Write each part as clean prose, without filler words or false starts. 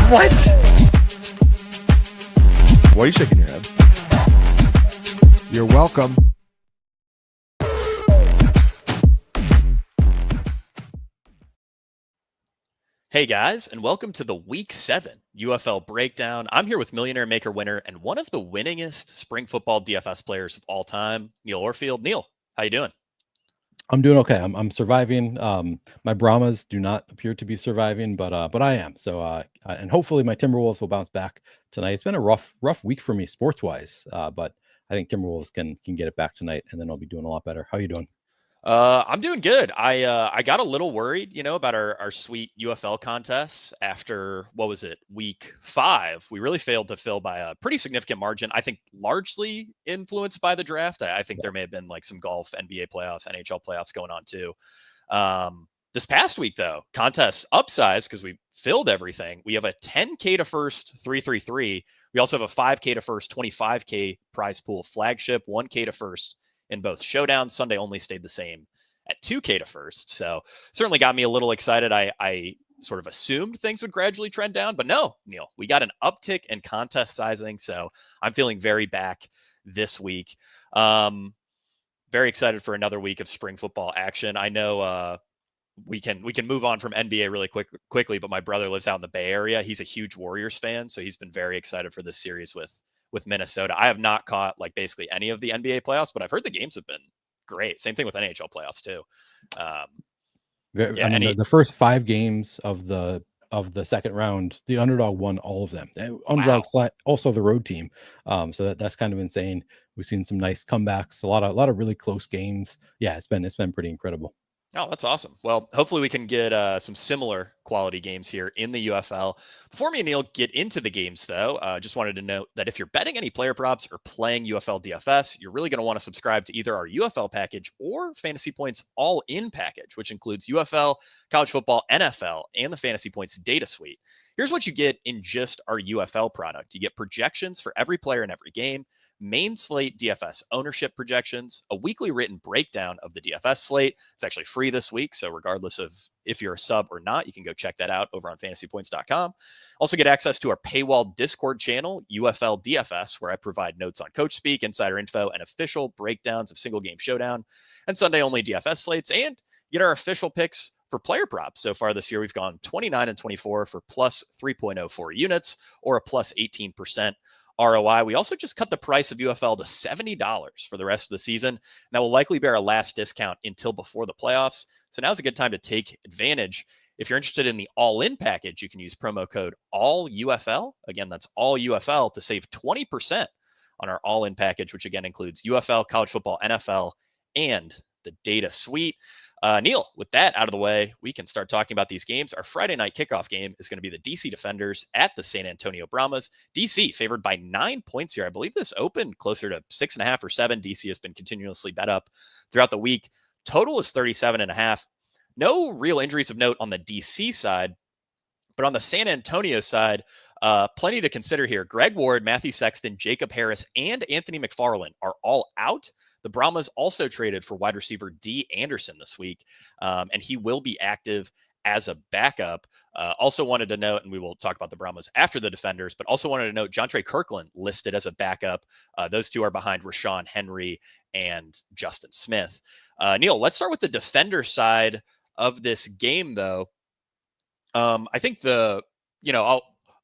What? Why are you shaking your head? You're welcome. Hey guys, and welcome to the Week 7 UFL Breakdown. I'm here with Millionaire Maker winner and one of the winningest spring football DFS players of all time, Neil Orfield. Neil, how you doing? I'm doing okay. I'm surviving. My Brahmas do not appear to be surviving, but I am. So and hopefully my Timberwolves will bounce back tonight. It's been a rough week for me sports wise, but I think Timberwolves can get it back tonight, and then I'll be doing a lot better. How you doing? I'm doing good. I got a little worried, about our sweet UFL contests after, what was it, week 5. We really failed to fill by a pretty significant margin. I think largely influenced by the draft. I think there may have been like some golf, NBA playoffs, NHL playoffs going on too. This past week though, contests upsized because we filled everything. We have a 10K to first 333. We also have a 5K to first 25K prize pool flagship, 1K to first in both showdowns. Sunday only stayed the same at 2K to first. So certainly got me a little excited. I sort of assumed things would gradually trend down, but no, Neil, we got an uptick in contest sizing. So I'm feeling very back this week. Very excited for another week of spring football action. I know we can move on from NBA really quickly, but my brother lives out in the Bay Area. He's a huge Warriors fan, so he's been very excited for this series with Minnesota. I have not caught like basically any of the NBA playoffs, but I've heard the games have been great. Same thing with NHL playoffs too. The first 5 games of the second round, the underdog won all of them. Underdog also the road team. So that's kind of insane. We've seen some nice comebacks, a lot of really close games. Yeah, it's been pretty incredible. Oh, that's awesome. Well, hopefully we can get some similar quality games here in the UFL. Before me and Neil get into the games, though, just wanted to note that if you're betting any player props or playing UFL DFS, you're really going to want to subscribe to either our UFL package or Fantasy Points All-In package, which includes UFL, college football, NFL, and the Fantasy Points data suite. Here's what you get in just our UFL product. You get projections for every player in every game, main slate DFS ownership projections, a weekly written breakdown of the DFS slate. It's actually free this week, so regardless of if you're a sub or not, you can go check that out over on fantasypoints.com. Also get access to our paywall Discord channel, UFL DFS, where I provide notes on coach speak, insider info, and official breakdowns of single game showdown and Sunday only DFS slates, and get our official picks for player props. So far this year, we've gone 29 and 24 for plus 3.04 units or a plus 18% ROI. We also just cut the price of UFL to $70 for the rest of the season. And that will likely be our last discount until before the playoffs. So now's a good time to take advantage. If you're interested in the all-in package, you can use promo code ALLUFL. Again, that's ALLUFL to save 20% on our all-in package, which again includes UFL, college football, NFL, and the data suite. Neil, with that out of the way, we can start talking about these games. Our Friday night kickoff game is going to be the DC Defenders at the San Antonio Brahmas. DC favored by 9 points here. I believe this opened closer to 6.5 or 7. DC has been continuously bet up throughout the week. Total is 37.5. No real injuries of note on the DC side, but on the San Antonio side, plenty to consider here. Greg Ward, Matthew Sexton, Jacob Harris, and Anthony McFarland are all out. The Brahmas also traded for wide receiver D. Anderson this week, and he will be active as a backup. Also wanted to note, and we will talk about the Brahmas after the Defenders, but also wanted to note Jontre Kirkland listed as a backup. Those two are behind Rashawn Henry and Justin Smith. Neil, let's start with the Defender side of this game, though. I think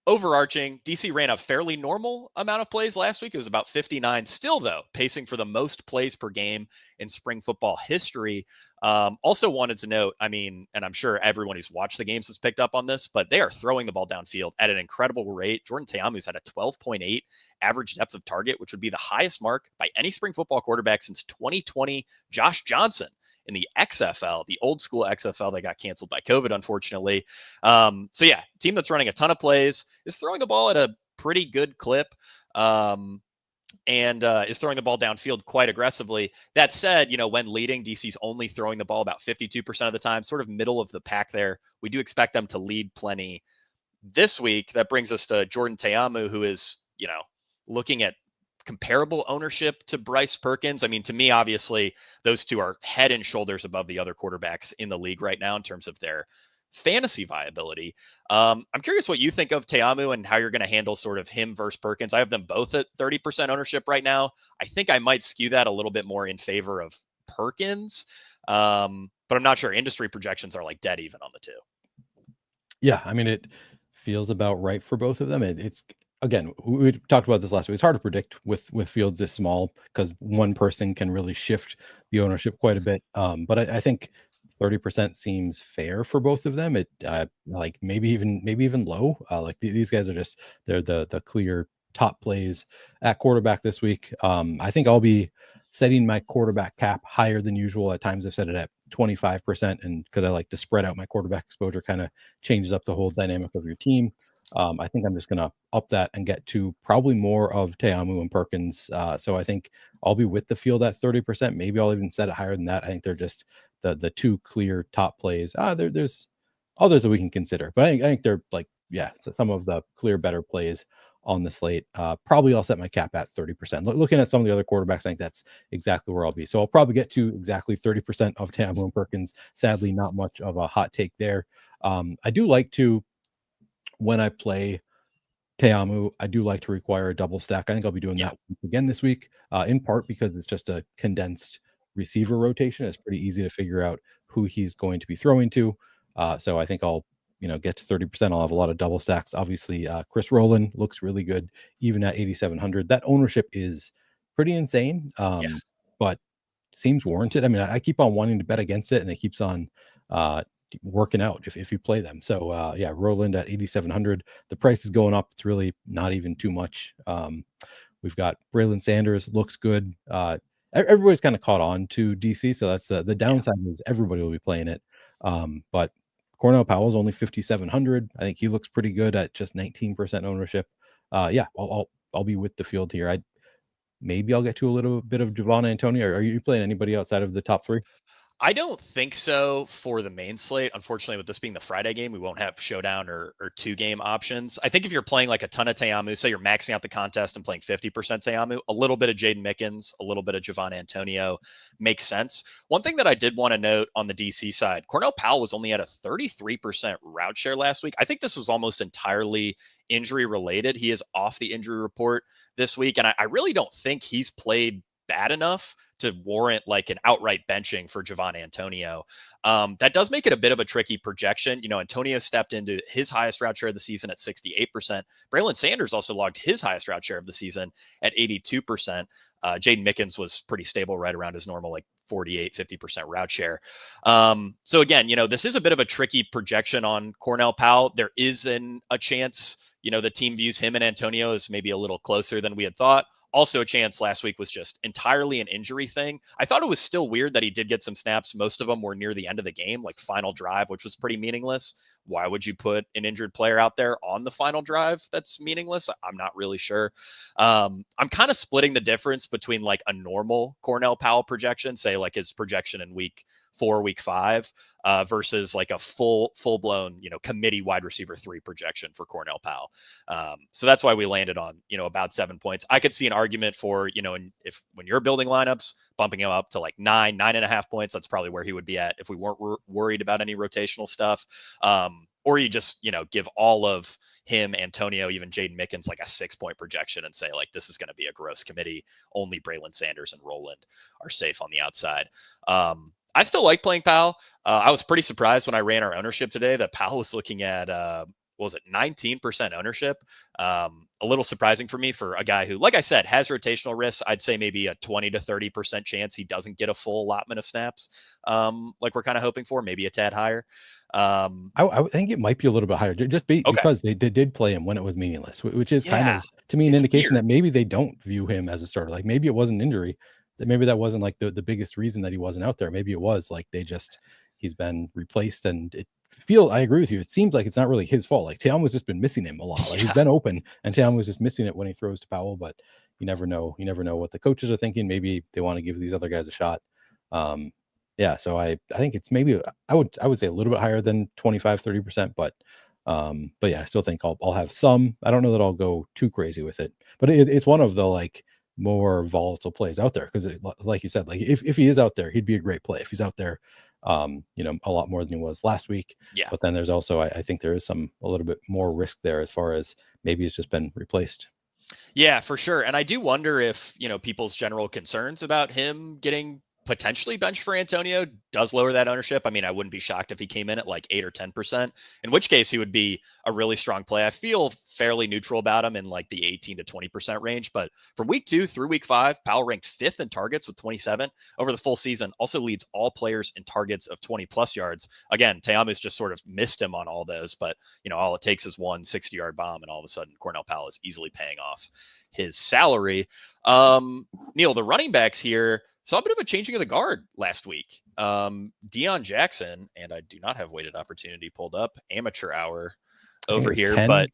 overarching, DC ran a fairly normal amount of plays last week. It was about 59. Still, though, pacing for the most plays per game in spring football history. Also wanted to note, and I'm sure everyone who's watched the games has picked up on this, but they are throwing the ball downfield at an incredible rate. Jordan Teamu's had a 12.8 average depth of target, which would be the highest mark by any spring football quarterback since 2020 Josh Johnson in the XFL, the old school XFL that got canceled by COVID, unfortunately. Team that's running a ton of plays is throwing the ball at a pretty good clip. And is throwing the ball downfield quite aggressively. That said, when leading, DC's only throwing the ball about 52% of the time, sort of middle of the pack there. We do expect them to lead plenty this week. That brings us to Jordan Teamu, who is, looking at comparable ownership to Bryce Perkins. To me, obviously, those two are head and shoulders above the other quarterbacks in the league right now in terms of their fantasy viability. I'm curious what you think of Teamu and how you're going to handle sort of him versus Perkins. I have them both at 30% ownership right now. I think I might skew that a little bit more in favor of Perkins, but I'm not sure. Industry projections are like dead even on the two. Yeah, I mean, it feels about right for both of them. It's again, we talked about this last week. It's hard to predict with fields this small because one person can really shift the ownership quite a bit. But I think 30% seems fair for both of them. It like maybe even low. Like these guys are just they're the clear top plays at quarterback this week. I think I'll be setting my quarterback cap higher than usual. At times I've set it at 25%, and because I like to spread out my quarterback exposure, kind of changes up the whole dynamic of your team. I think I'm just going to up that and get to probably more of Teamu and Perkins. So I think I'll be with the field at 30%. Maybe I'll even set it higher than that. I think they're just the two clear top plays. There's others that we can consider, but I think they're like, so some of the clear better plays on the slate. Probably I'll set my cap at 30%. Looking at some of the other quarterbacks, I think that's exactly where I'll be. So I'll probably get to exactly 30% of Teamu and Perkins. Sadly, not much of a hot take there. I do like to, when I play Teamu, I do like to require a double stack. I think I'll be doing that again this week, in part because it's just a condensed receiver rotation. It's pretty easy to figure out who he's going to be throwing to. So I think I'll get to 30%. I'll have a lot of double stacks. Obviously, Chris Rowland looks really good, even at 8,700. That ownership is pretty insane, but seems warranted. I mean, I keep on wanting to bet against it, and it keeps on working out if you play them. So Rowland at 8,700. The price is going up. It's really not even too much. We've got Braylon Sanders, looks good. Everybody's kind of caught on to DC, so that's the downside is everybody will be playing it. But Cornell Powell's only 5,700. I think he looks pretty good at just 19% ownership. I'll be with the field here. Maybe I'll get to a little bit of Javon Antonio. Are you playing anybody outside of the top three? I don't think so for the main slate. Unfortunately, with this being the Friday game, we won't have showdown or two game options. I think if you're playing like a ton of Teamu, say you're maxing out the contest and playing 50% Teamu, a little bit of Jaden Mickens, a little bit of Javon Antonio makes sense. One thing that I did want to note on the DC side, Cornell Powell was only at a 33% route share last week. I think this was almost entirely injury related. He is off the injury report this week, and I really don't think he's played bad enough to warrant like an outright benching for Javon Antonio. That does make it a bit of a tricky projection. Antonio stepped into his highest route share of the season at 68%. Braylon Sanders also logged his highest route share of the season at 82%. Jaden Mickens was pretty stable right around his normal, like 48, 50% route share. So again, this is a bit of a tricky projection on Cornell Powell. There is a chance, the team views him and Antonio as maybe a little closer than we had thought. Also a chance last week was just entirely an injury thing. I thought it was still weird that he did get some snaps. Most of them were near the end of the game, like final drive, which was pretty meaningless. Why would you put an injured player out there on the final drive? That's meaningless. I'm not really sure. I'm kind of splitting the difference between like a normal Cornell Powell projection, say like his projection in week 4, week 5, versus like a full-blown, committee wide receiver 3 projection for Cornell Powell. So that's why we landed on, about 7 points. I could see an argument for, when you're building lineups, bumping him up to like 9.5 points. That's probably where he would be at if we weren't worried about any rotational stuff. Or you just, give all of him, Antonio, even Jaden Mickens, like a 6-point projection and say, like, this is going to be a gross committee. Only Braylon Sanders and Rowland are safe on the outside. I still like playing Powell. I was pretty surprised when I ran our ownership today that Powell was looking at, 19% ownership? A little surprising for me for a guy who, like I said, has rotational risks. I'd say maybe a 20 to 30% chance he doesn't get a full allotment of snaps, like we're kind of hoping for, maybe a tad higher. I think it might be a little bit higher, because they did play him when it was meaningless, which is kind of, to me, an indication that maybe they don't view him as a starter. Like maybe it wasn't an injury. That maybe that wasn't like the biggest reason that he wasn't out there. Maybe it was like he's been replaced, and I agree with you. It seems like it's not really his fault. Like Teamu's just been missing him a lot. Like he's been open, and Teamu's just missing it when he throws to Powell. But you never know. You never know what the coaches are thinking. Maybe they want to give these other guys a shot. So I think it's maybe I would say a little bit higher than 25-30%, but I still think I'll have some. I don't know that I'll go too crazy with it, but it's one of the like more volatile plays out there, because like you said, like if he is out there, he'd be a great play. If he's out there a lot more than he was last week. Yeah. But then there's also, I think there is a little bit more risk there as far as maybe he's just been replaced. Yeah, for sure. And I do wonder if, people's general concerns about him getting potentially benched for Antonio does lower that ownership. I mean, I wouldn't be shocked if he came in at like 8 or 10%, in which case he would be a really strong play. I feel fairly neutral about him in like the 18 to 20% range. But from week 2 through week 5, Powell ranked 5th in targets with 27 over the full season, also leads all players in targets of 20 plus yards. Again, Teamu's just sort of missed him on all those, but all it takes is one 60-yard bomb and all of a sudden Cornell Powell is easily paying off his salary. Neil, the running backs here saw a bit of a changing of the guard last week. Deon Jackson, and I do not have weighted opportunity pulled up, amateur hour over here, 10. but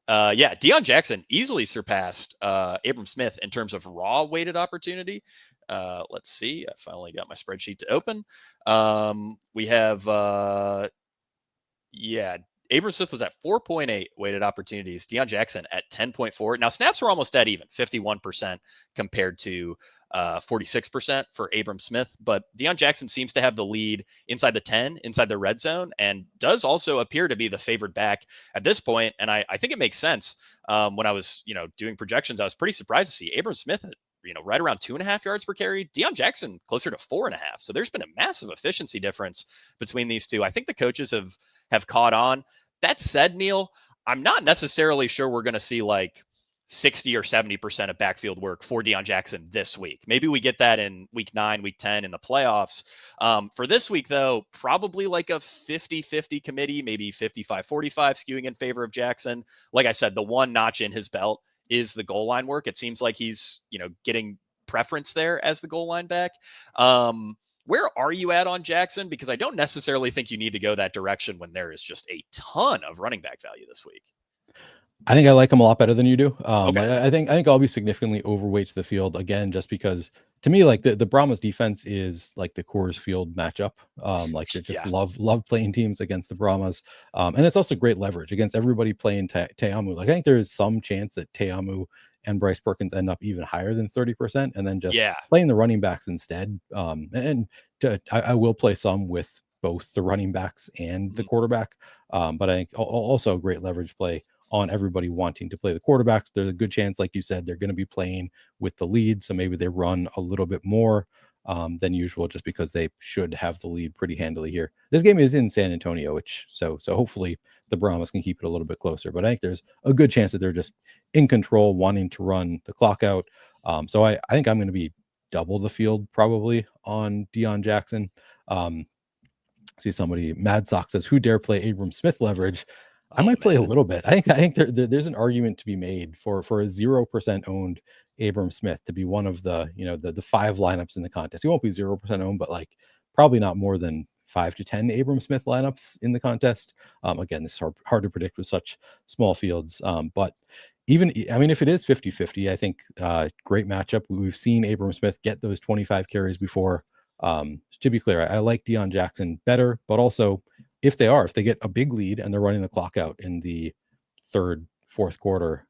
Deon Jackson easily surpassed Abram Smith in terms of raw weighted opportunity. Let's see. I finally got my spreadsheet to open. We have, Abram Smith was at 4.8 weighted opportunities. Deon Jackson at 10.4. Now, snaps were almost dead even, 51% compared to 46% for Abram Smith. But Deon Jackson seems to have the lead inside the 10, inside the red zone, and does also appear to be the favored back at this point. And I think it makes sense. When I was, doing projections, I was pretty surprised to see Abram Smith at, right around 2.5 yards per carry. Deon Jackson closer to 4.5. So there's been a massive efficiency difference between these two. I think the coaches have caught on. That said, Neil, I'm not necessarily sure we're going to see like 60 or 70% of backfield work for Deon Jackson this week. Maybe we get that in week 9, week 10 in the playoffs. For this week, though, probably like a 50-50 committee, maybe 55-45 skewing in favor of Jackson. Like I said, the one notch in his belt is the goal line work. It seems like he's, getting preference there as the goal line back. Where are you at on Jackson? Because I don't necessarily think you need to go that direction when there is just a ton of running back value this week. I think I like him a lot better than you do. Okay. I think I'll be significantly overweight to the field again, just because to me, like the Brahmas defense is like the Coors Field matchup. Like they just love playing teams against the Brahmas. And it's also great leverage against everybody playing Teamu. Like I think there is some chance that Teamu and Bryce Perkins end up even higher than 30%, and then just playing the running backs instead. I will play some with both the running backs and the quarterback. But I think also a great leverage play on everybody wanting to play the quarterbacks. There's a good chance, like you said, they're going to be playing with the lead. So maybe they run a little bit more than usual, just because they should have the lead pretty handily here. This game is in San Antonio, so hopefully the Brahmas can keep it a little bit closer. But I think there's a good chance that they're just in control, wanting to run the clock out. So I think I'm going to be double the field probably on Deon Jackson. See somebody, Mad Sox says, who dare play Abram Smith leverage? I might play a little bit. I think there's an argument to be made for a 0% owned Abram Smith to be one of the, the 5 lineups in the contest. He won't be 0% owned, but like probably not more than 5 to 10 Abram Smith lineups in the contest. Again, this is hard to predict with such small fields. But even, I mean, if it is 50-50, I think great matchup. We've seen Abram Smith get those 25 carries before. To be clear, I like Deon Jackson better, but also if they get a big lead and they're running the clock out in the 3rd, 4th quarter,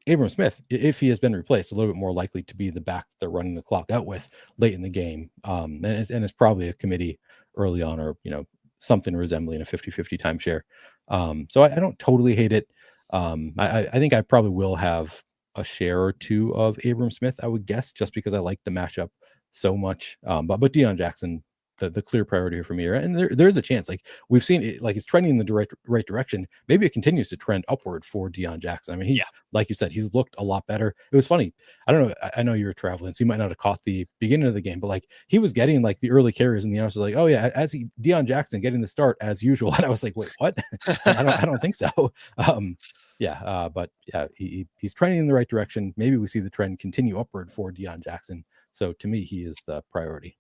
Abram Smith, if he has been replaced, a little bit more likely to be the back they're running the clock out with late in the game. And it's probably a committee early on, or, something resembling a 50-50 timeshare. So I don't totally hate it. I think I probably will have a share or two of Abram Smith, I would guess, just because I like the matchup so much. But Deon Jackson, the clear priority here for me, and there's a chance, like we've seen it, like it's trending in the right direction. Maybe it continues to trend upward for Deon Jackson. I mean, like you said, he's looked a lot better. It was funny. I don't know. I know you were traveling, so you might not have caught the beginning of the game, but like he was getting like the early carries in the house. Like, oh yeah, Deon Jackson getting the start as usual. And I was like, wait, what? I don't think so. But he's trending in the right direction. Maybe we see the trend continue upward for Deon Jackson. So to me, he is the priority.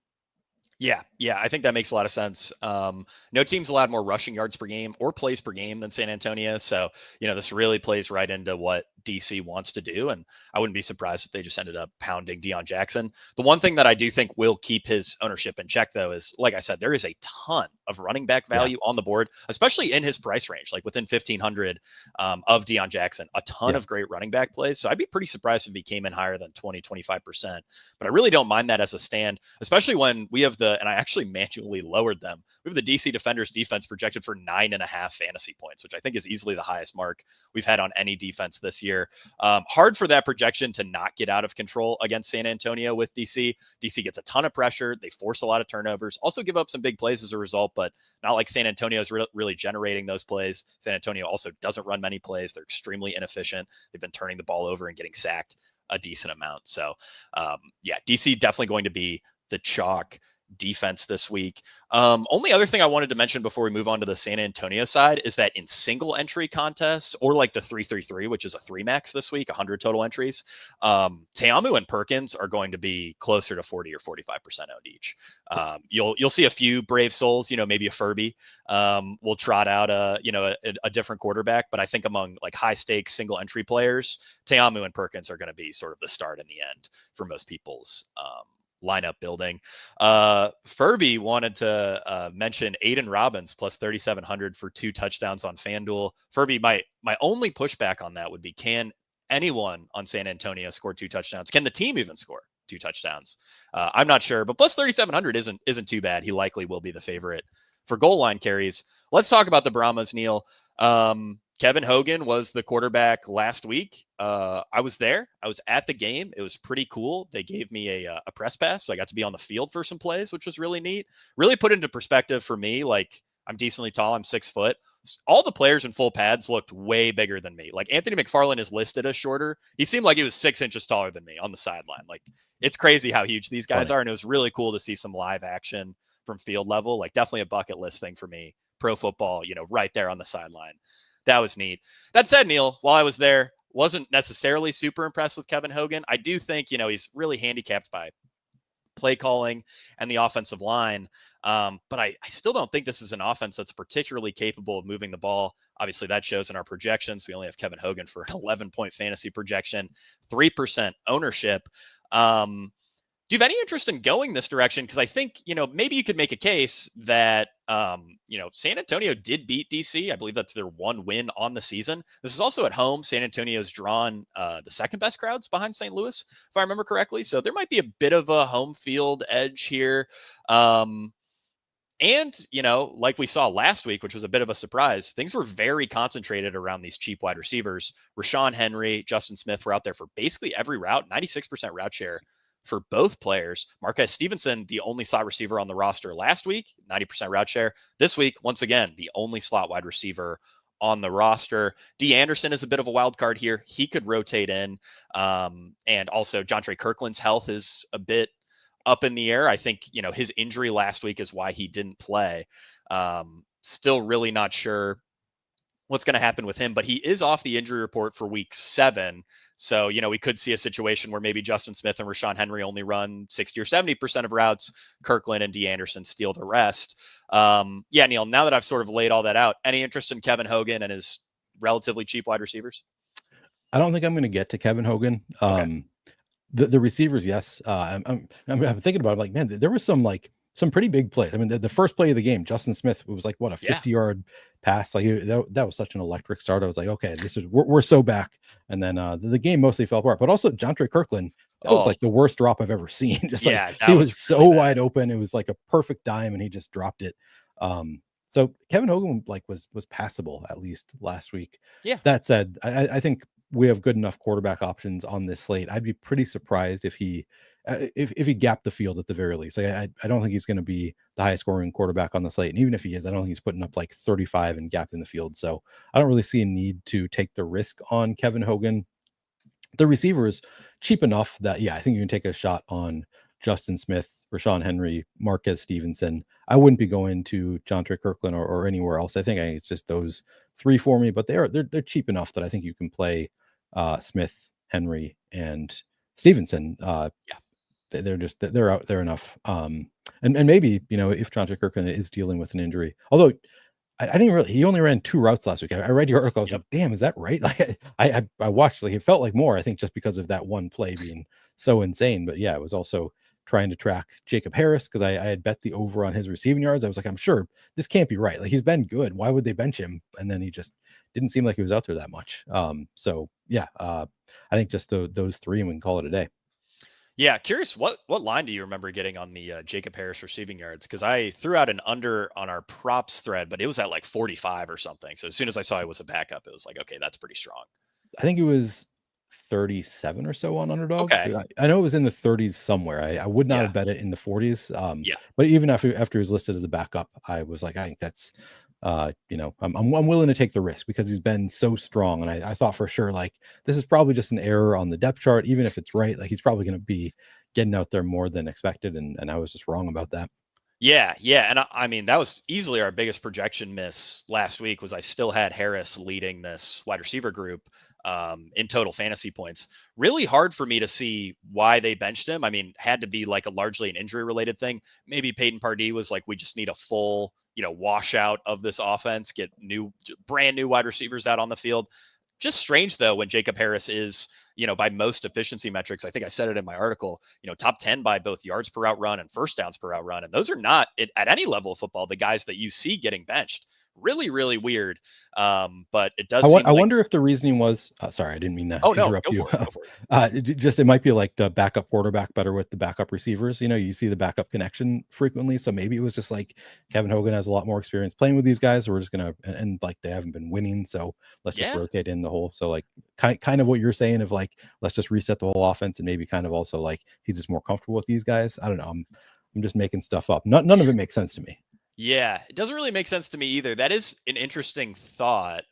Yeah, I think that makes a lot of sense. No team's allowed more rushing yards per game or plays per game than San Antonio. So, this really plays right into what DC wants to do. And I wouldn't be surprised if they just ended up pounding Deon Jackson. The one thing that I do think will keep his ownership in check, though, is, like I said, there is a ton of running back value on the board, especially in his price range, like within 1,500 of Deon Jackson, a ton of great running back plays. So I'd be pretty surprised if he came in higher than 20-25%. But I really don't mind that as a stand, especially when we have and I actually manually lowered them. We have the DC Defenders defense projected for 9.5 fantasy points, which I think is easily the highest mark we've had on any defense this year. Hard for that projection to not get out of control against San Antonio with DC. DC gets a ton of pressure. They force a lot of turnovers, also give up some big plays as a result, but not like San Antonio is really generating those plays. San Antonio also doesn't run many plays. They're extremely inefficient. They've been turning the ball over and getting sacked a decent amount. So DC definitely going to be the chalk defense this week. Only other thing I wanted to mention before we move on to the San Antonio side is that in single entry contests, or like the 3-3-3, which is a 3 max this week, 100 total entries, Teamu and Perkins are going to be closer to 40 or 45% owned each. You'll see a few brave souls, maybe a Furby will trot out a different quarterback, but I think among like high stakes single entry players, Teamu and Perkins are going to be sort of the start and the end for most people's lineup building. Furby wanted to mention Aiden Robbins plus 3,700 for 2 touchdowns on FanDuel. Furby, my only pushback on that would be, can anyone on San Antonio score 2 touchdowns? Can the team even score 2 touchdowns? I'm not sure, but plus 3,700 isn't too bad. He likely will be the favorite for goal line carries. Let's talk about the Brahmas, Neil. Kevin Hogan was the quarterback last week. I was there. I was at the game. It was pretty cool. They gave me a press pass, so I got to be on the field for some plays, which was really neat. Really put into perspective for me. Like, I'm decently tall. I'm 6 foot. All the players in full pads looked way bigger than me. Like, Anthony McFarland is listed as shorter. He seemed like he was 6 inches taller than me on the sideline. Like, it's crazy how huge these guys are, and it was really cool to see some live action from field level. Like, definitely a bucket list thing for me. Pro football, right there on the sideline. That was neat. That said, Neil, while I was there, wasn't necessarily super impressed with Kevin Hogan. I do think, he's really handicapped by play calling and the offensive line. But I still don't think this is an offense that's particularly capable of moving the ball. Obviously, that shows in our projections. We only have Kevin Hogan for an 11-point fantasy projection, 3% ownership. Do you have any interest in going this direction? Because I think, maybe you could make a case that, San Antonio did beat DC. I believe that's their 1 win on the season. This is also at home. San Antonio's drawn the second best crowds behind St. Louis, if I remember correctly. So there might be a bit of a home field edge here. And, like we saw last week, which was a bit of a surprise, things were very concentrated around these cheap wide receivers. Rashawn Henry, Justin Smith were out there for basically every route, 96% route share for both players. Marquez Stevenson, the only slot receiver on the roster last week, 90% route share. This week, once again, the only slot wide receiver on the roster. D. Anderson is a bit of a wild card here. He could rotate in. And also, Jontre Kirkland's health is a bit up in the air. I think, his injury last week is why he didn't play. Still really not sure what's going to happen with him, but he is off the injury report for week 7. So, we could see a situation where maybe Justin Smith and Rashawn Henry only run 60 or 70% of routes. Kirkland and D. Anderson steal the rest. Neil, now that I've sort of laid all that out, any interest in Kevin Hogan and his relatively cheap wide receivers? I don't think I'm going to get to Kevin Hogan. Okay. The receivers, yes. I'm thinking about it, like, man, there was some pretty big plays. I mean, the first play of the game, Justin Smith, it was like, what, a 50-yard pass. Like, that was such an electric start. I was like, okay, we're so back. And then the game mostly fell apart. But also Jontre Kirkland, that was like the worst drop I've ever seen. Just he was so really wide open. It was like a perfect dime, and he just dropped it. So Kevin Hogan was passable, at least last week. Yeah. That said, I think we have good enough quarterback options on this slate. I'd be pretty surprised if he gapped the field at the very least. I don't think he's going to be the highest scoring quarterback on the slate. And even if he is, I don't think he's putting up like 35 and gapping the field. So I don't really see a need to take the risk on Kevin Hogan. The receiver is cheap enough that, I think you can take a shot on Justin Smith, Rashawn Henry, Marquez Stevenson. I wouldn't be going to Jontre Kirkland or anywhere else. I think it's just those 3 for me, but they're cheap enough that I think you can play Smith, Henry, and Stevenson. They're out there enough. And maybe, if Jontre Kirkland is dealing with an injury, although I didn't really. He only ran 2 routes last week. I read your article. I was like, damn, is that right? Like I watched. Like it felt like more. I think just because of that one play being so insane. But yeah, it was also trying to track Jacob Harris because I had bet the over on his receiving yards. I was like, I'm sure this can't be right. Like he's been good. Why would they bench him? And then he just didn't seem like he was out there that much. So yeah, I think just those 3, and we can call it a day. Yeah, curious what line do you remember getting on the Jacob Harris receiving yards? Because I threw out an under on our props thread, but it was at like 45 or something. So as soon as I saw it was a backup, it was like, okay, that's pretty strong. I think it was 37 or so on underdog. Okay. I know it was in the 30s somewhere. I would not Yeah. have bet it in the 40s. Yeah. But even after he was listed as a backup, I was like, I think that's I'm willing to take the risk because he's been so strong. And I thought for sure, like, this is probably just an error on the depth chart. Even if it's right, like he's probably going to be getting out there more than expected. And I was just wrong about that. Yeah. And I mean, that was easily our biggest projection miss last week was I still had Harris leading this wide receiver group in total fantasy points. Really hard for me to see why they benched him. I mean, had to be like a largely an injury related thing. Maybe Peyton Pardee was like, we just need a full, washout of this offense, get brand new wide receivers out on the field. Just strange though, when Jacob Harris is, by most efficiency metrics, I think I said it in my article, top 10 by both yards per out run and first downs per out run. And those are not at any level of football, the guys that you see getting benched. Really, really weird. But it does. I wonder if the reasoning was, sorry, I didn't mean to interrupt you. Go for it. It might be like the backup quarterback better with the backup receivers. You see the backup connection frequently. So maybe it was just like Kevin Hogan has a lot more experience playing with these guys. We're just going to, and like they haven't been winning. So let's just rotate in the whole. So like kind of what you're saying of like, let's just reset the whole offense and maybe kind of also like he's just more comfortable with these guys. I don't know. I'm just making stuff up. None of it makes sense to me. Yeah, it doesn't really make sense to me either. That is an interesting thought.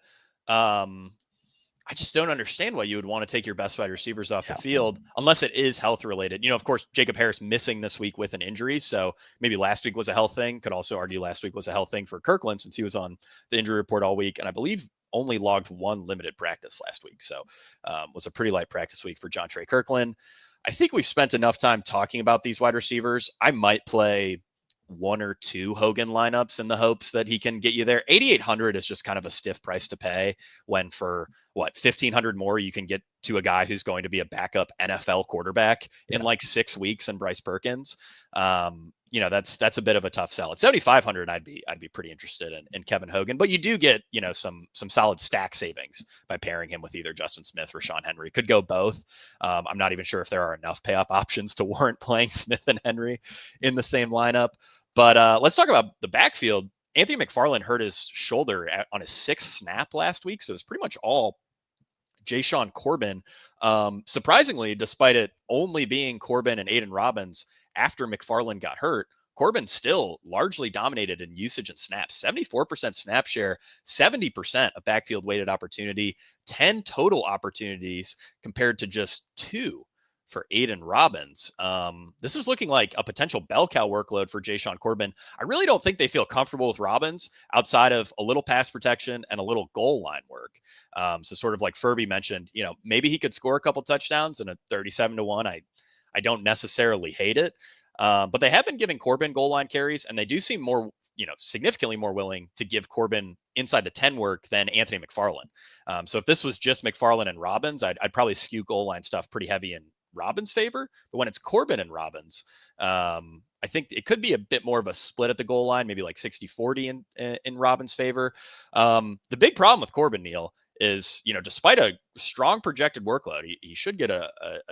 I just don't understand why you would want to take your best wide receivers off the field unless it is health related. Of course, Jacob Harris missing this week with an injury. So maybe last week was a health thing. Could also argue last week was a health thing for Kirkland since he was on the injury report all week. And I believe only logged 1 limited practice last week. So was a pretty light practice week for John Trey Kirkland. I think we've spent enough time talking about these wide receivers. I might play 1 or 2 Hogan lineups in the hopes that he can get you there. 8,800 is just kind of a stiff price to pay when for 1,500 more, you can get to a guy who's going to be a backup NFL quarterback in like 6 weeks and Bryce Perkins. That's a bit of a tough sell. At 7,500, I'd be pretty interested in Kevin Hogan, but you do get, some solid stack savings by pairing him with either Justin Smith or Sean Henry. Could go both. I'm not even sure if there are enough pay up options to warrant playing Smith and Henry in the same lineup. But let's talk about the backfield. Anthony McFarland hurt his shoulder on his 6th snap last week. So it's pretty much all Jayshon Corbin. Surprisingly, despite it only being Corbin and Aiden Robbins after McFarland got hurt, Corbin still largely dominated in usage and snaps. 74% snap share, 70% of backfield weighted opportunity, 10 total opportunities compared to just 2 for Aiden Robbins. This is looking like a potential bell cow workload for Jayshon Corbin. I really don't think they feel comfortable with Robbins outside of a little pass protection and a little goal line work. So sort of like Furby mentioned, maybe he could score a couple touchdowns in a 37-1. I don't necessarily hate it. But they have been giving Corbin goal line carries, and they do seem more, significantly more willing to give Corbin inside the 10 work than Anthony McFarland. So if this was just McFarland and Robbins, I'd probably skew goal line stuff pretty heavy in Robbins' favor. But when it's Corbin and Robbins, I think it could be a bit more of a split at the goal line, maybe like 60-40 in Robbins' favor. The big problem with Corbin, Neil, is, despite a strong projected workload, he should get a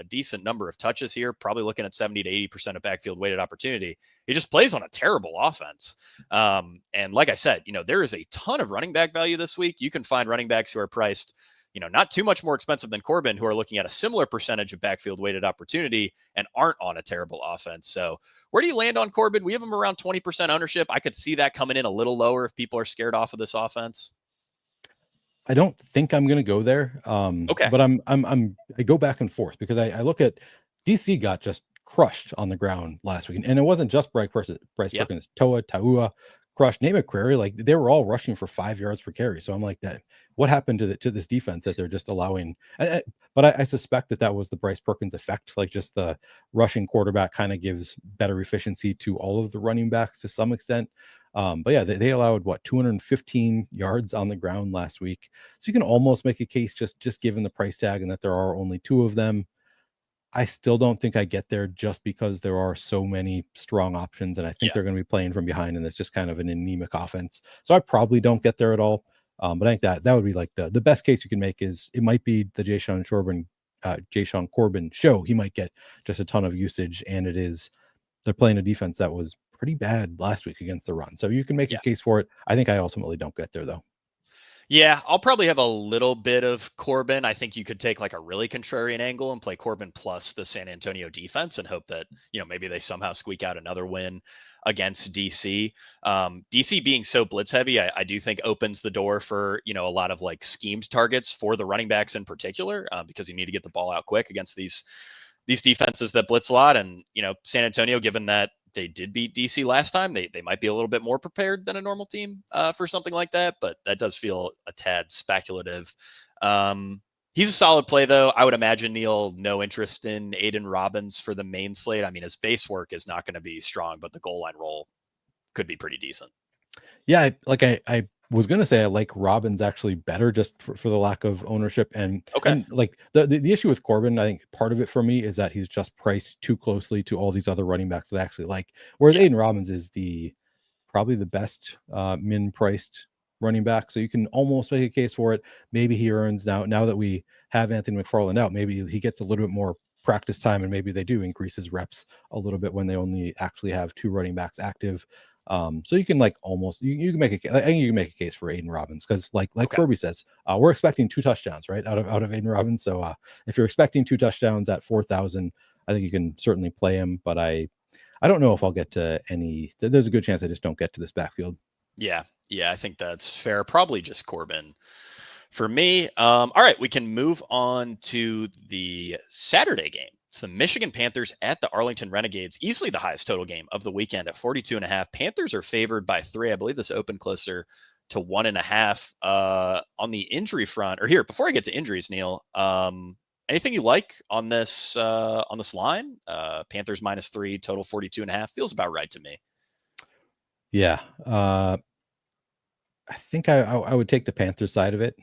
decent number of touches here, probably looking at 70 to 80% of backfield weighted opportunity. He just plays on a terrible offense. And like I said, there is a ton of running back value this week. You can find running backs who are priced, not too much more expensive than Corbin, who are looking at a similar percentage of backfield weighted opportunity and aren't on a terrible offense. So where do you land on Corbin? We have him around 20% ownership. I could see that coming in a little lower if people are scared off of this offense. I don't think I'm going to go there. Okay. But I go back and forth because I look at DC got just crushed on the ground last week. And it wasn't just Bryce Perkins, Taua crushed, Nate McCrary. Like they were all rushing for 5 yards per carry. So I'm like, that what happened to this defense that they're just allowing? But I suspect that was the Bryce Perkins effect. Like just the rushing quarterback kind of gives better efficiency to all of the running backs to some extent. But yeah, they allowed 215 yards on the ground last week. So you can almost make a case just given the price tag and that there are only 2 of them. I still don't think I get there just because there are so many strong options, and I think they're going to be playing from behind, and it's just kind of an anemic offense. So I probably don't get there at all. But I think that would be like the best case you can make is it might be the Jashaun Corbin show. He might get just a ton of usage, and they're playing a defense that was pretty bad last week against the run. So you can make a case for it. I think I ultimately don't get there though. Yeah, I'll probably have a little bit of Corbin. I think you could take like a really contrarian angle and play Corbin plus the San Antonio defense and hope that, maybe they somehow squeak out another win against DC. DC being so blitz heavy, I do think opens the door for, a lot of like schemed targets for the running backs in particular, because you need to get the ball out quick against these defenses that blitz a lot. And, San Antonio, given that they did beat DC last time, they might be a little bit more prepared than a normal team for something like that, but that does feel a tad speculative. He's a solid play, though. I would imagine, Neil, no interest in Aiden Robbins for the main slate. I mean, his base work is not going to be strong, but the goal line role could be pretty decent. Yeah, I was going to say I like Robbins actually better just for the lack of ownership. And like the issue with Corbin, I think part of it for me is that he's just priced too closely to all these other running backs that I actually like. Whereas Aiden Robbins is probably the best min priced running back. So you can almost make a case for it. Maybe he earns now that we have Anthony McFarland out, maybe he gets a little bit more practice time and maybe they do increase his reps a little bit when they only actually have 2 running backs active. So you can like almost you can make a I think you can make a case for Aiden Robbins because like Furby says, we're expecting 2 touchdowns right out of Aiden Robbins. So if you're expecting 2 touchdowns at 4,000, I think you can certainly play him. But I don't know if I'll get to any. There's a good chance I just don't get to this backfield. Yeah, I think that's fair. Probably just Corbin for me. All right, we can move on to the Saturday game. It's the Michigan Panthers at the Arlington Renegades, easily the highest total game of the weekend at 42.5. Panthers are favored by 3. I believe this opened closer to 1.5. On the injury front, or here, before I get to injuries, Neil, anything you like on this line? Panthers -3, total 42.5 feels about right to me. Yeah, I think I would take the Panthers side of it.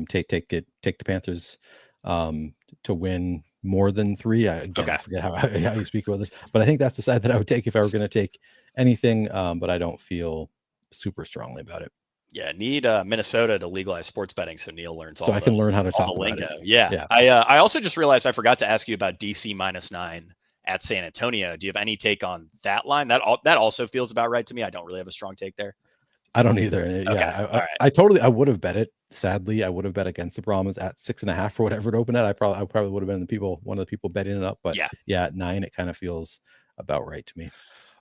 Take the Panthers to win more than 3. I forget how you speak about this, but I think that's the side that I would take if I were going to take anything. But I don't feel super strongly about it. Yeah, need Minnesota to legalize sports betting so Neil learns I can learn how to talk about it. Yeah. I also just realized I forgot to ask you about DC -9 at San Antonio. Do you have any take on that line? That also feels about right to me. I don't really have a strong take there. I don't either. Yeah, I would have bet it. Sadly, I would have bet against the Brahmas at 6.5 for whatever it opened at. I probably would have been one of the people betting it up. But at 9, it kind of feels about right to me.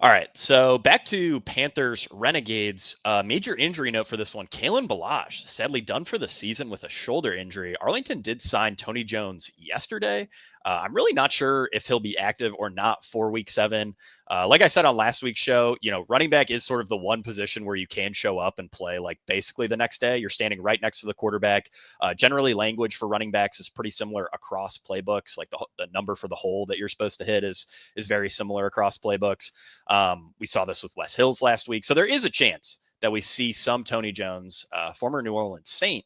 All right, so back to Panthers Renegades. Major injury note for this one: Kalen Ballage, sadly done for the season with a shoulder injury. Arlington did sign Tony Jones yesterday. I'm really not sure if he'll be active or not for Week 7. Like I said on last week's show, running back is sort of the one position where you can show up and play like basically the next day. You're standing right next to the quarterback. Generally, language for running backs is pretty similar across playbooks. Like the number for the hole that you're supposed to hit is very similar across playbooks. We saw this with Wes Hills last week. So there is a chance that we see some Tony Jones, former New Orleans Saint,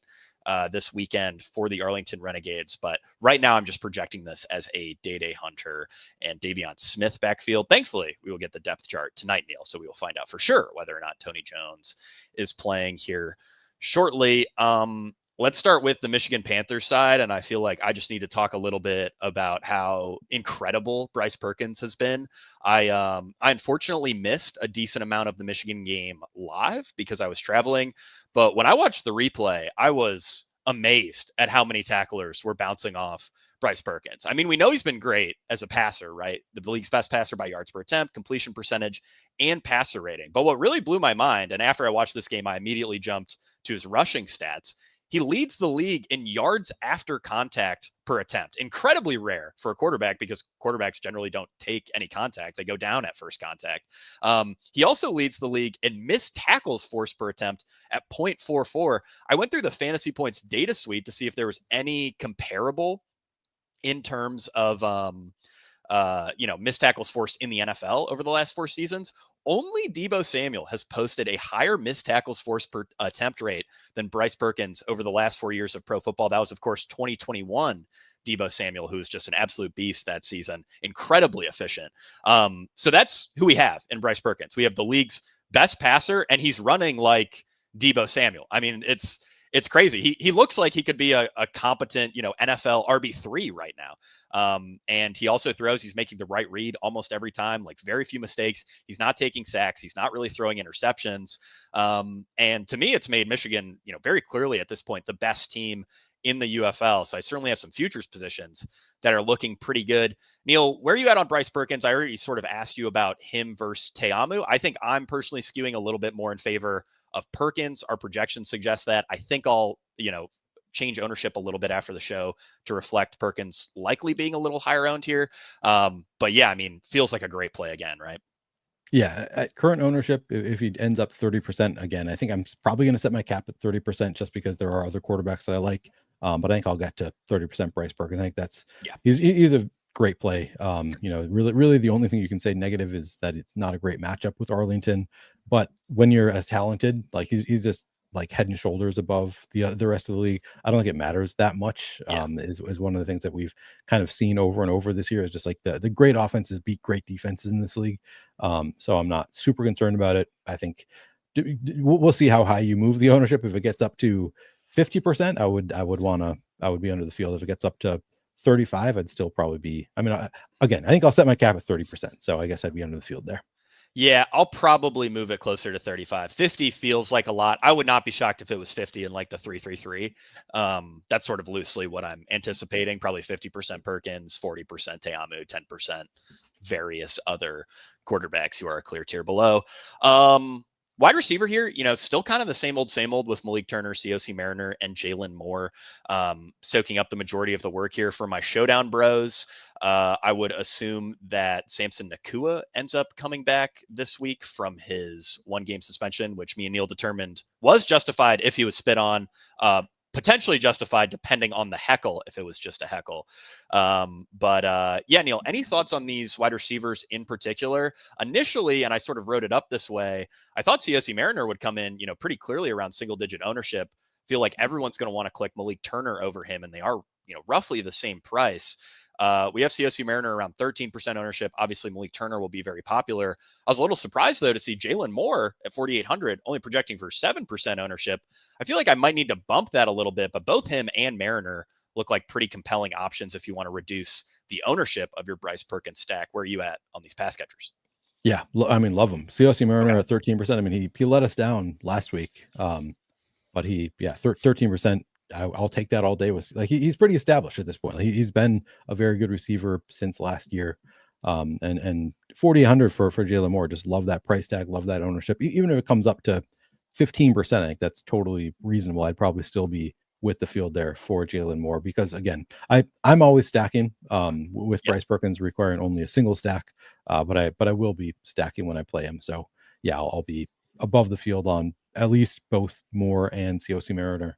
this weekend for the Arlington Renegades. But right now I'm just projecting this as a Day Hunter and Davion Smith backfield. Thankfully, we will get the depth chart tonight, Neil. So we will find out for sure whether or not Tony Jones is playing here shortly. Let's start with the Michigan Panthers side. And I feel like I just need to talk a little bit about how incredible Bryce Perkins has been. I unfortunately missed a decent amount of the Michigan game live because I was traveling. But when I watched the replay, I was amazed at how many tacklers were bouncing off Bryce Perkins. I mean, we know he's been great as a passer, right? The league's best passer by yards per attempt, completion percentage, and passer rating. But what really blew my mind, and after I watched this game, I immediately jumped to his rushing stats. He leads the league in yards after contact per attempt. Incredibly rare for a quarterback because quarterbacks generally don't take any contact. They go down at first contact. He also leads the league in missed tackles forced per attempt at 0.44. I went through the Fantasy Points data suite to see if there was any comparable in terms of missed tackles forced in the NFL over the last 4 seasons. only Deebo Samuel has posted a higher missed tackles forced per attempt rate than Bryce Perkins over the last 4 years of pro football. That was, of course, 2021 Deebo Samuel, who's just an absolute beast that season, incredibly efficient. So that's who we have in Bryce Perkins. We have the league's best passer, and he's running like Deebo Samuel. I mean, it's crazy. He looks like he could be a competent, NFL RB3 right now. And he also throws, he's making the right read almost every time, like very few mistakes. He's not taking sacks. He's not really throwing interceptions. And to me, it's made Michigan, very clearly at this point, the best team in the UFL. So I certainly have some futures positions that are looking pretty good. Neil, where are you at on Bryce Perkins? I already sort of asked you about him versus Te'amu. I think I'm personally skewing a little bit more in favor of Perkins. Our projections suggest that. I think I'll, change ownership a little bit after the show to reflect Perkins likely being a little higher owned here. But yeah, I mean, feels like a great play again, right? Yeah, at current ownership, if he ends up 30% again, I think I'm probably going to set my cap at 30% just because there are other quarterbacks that I like. But I think I'll get to 30% Bryce Perkins. I think he's a great play. Really the only thing you can say negative is that it's not a great matchup with Arlington. But when you're as talented, like he's just like head and shoulders above the rest of the league. I don't think it matters that much. Is one of the things that we've kind of seen over and over this year is just like the great offenses beat great defenses in this league. So I'm not super concerned about it. I think we'll see how high you move the ownership. If it gets up to 50%, I would be under the field. If it gets up to 35, I'd still probably be. I mean, I think I'll set my cap at 30%. So I guess I'd be under the field there. Yeah, I'll probably move it closer to 35. 50 feels like a lot. I would not be shocked if it was 50 in like the 3-3-3. That's sort of loosely what I'm anticipating. Probably 50% Perkins, 40% Te'amu, 10% various other quarterbacks who are a clear tier below. Wide receiver here, still kind of the same old with Malik Turner, COC Mariner, and Jalen Moore soaking up the majority of the work here for my showdown bros. I would assume that Samson Nakua ends up coming back this week from his 1-game suspension, which me and Neil determined was justified if he was spit on, potentially justified depending on the heckle, if it was just a heckle. Yeah, Neil, any thoughts on these wide receivers in particular? Initially, and I sort of wrote it up this way, I thought COC Mariner would come in, pretty clearly around single-digit ownership. Feel like everyone's going to want to click Malik Turner over him, and they are, roughly the same price. We have COC Mariner around 13% ownership. Obviously, Malik Turner will be very popular. I was a little surprised, though, to see Jalen Moore at 4,800, only projecting for 7% ownership. I feel like I might need to bump that a little bit, but both him and Mariner look like pretty compelling options if you want to reduce the ownership of your Bryce Perkins stack. Where are you at on these pass catchers? Yeah, I mean, love him. COC Mariner at 13%. I mean, he let us down last week, but 13%. I'll take that all day. He's pretty established at this point. He's been a very good receiver since last year. And 4,800 for Jalen Moore. Just love that price tag. Love that ownership. Even if it comes up to 15%, I think that's totally reasonable. I'd probably still be with the field there for Jalen Moore because I'm always stacking with Bryce Perkins requiring only a single stack. But I will be stacking when I play him. So yeah, I'll be above the field on at least both Moore and COC Mariner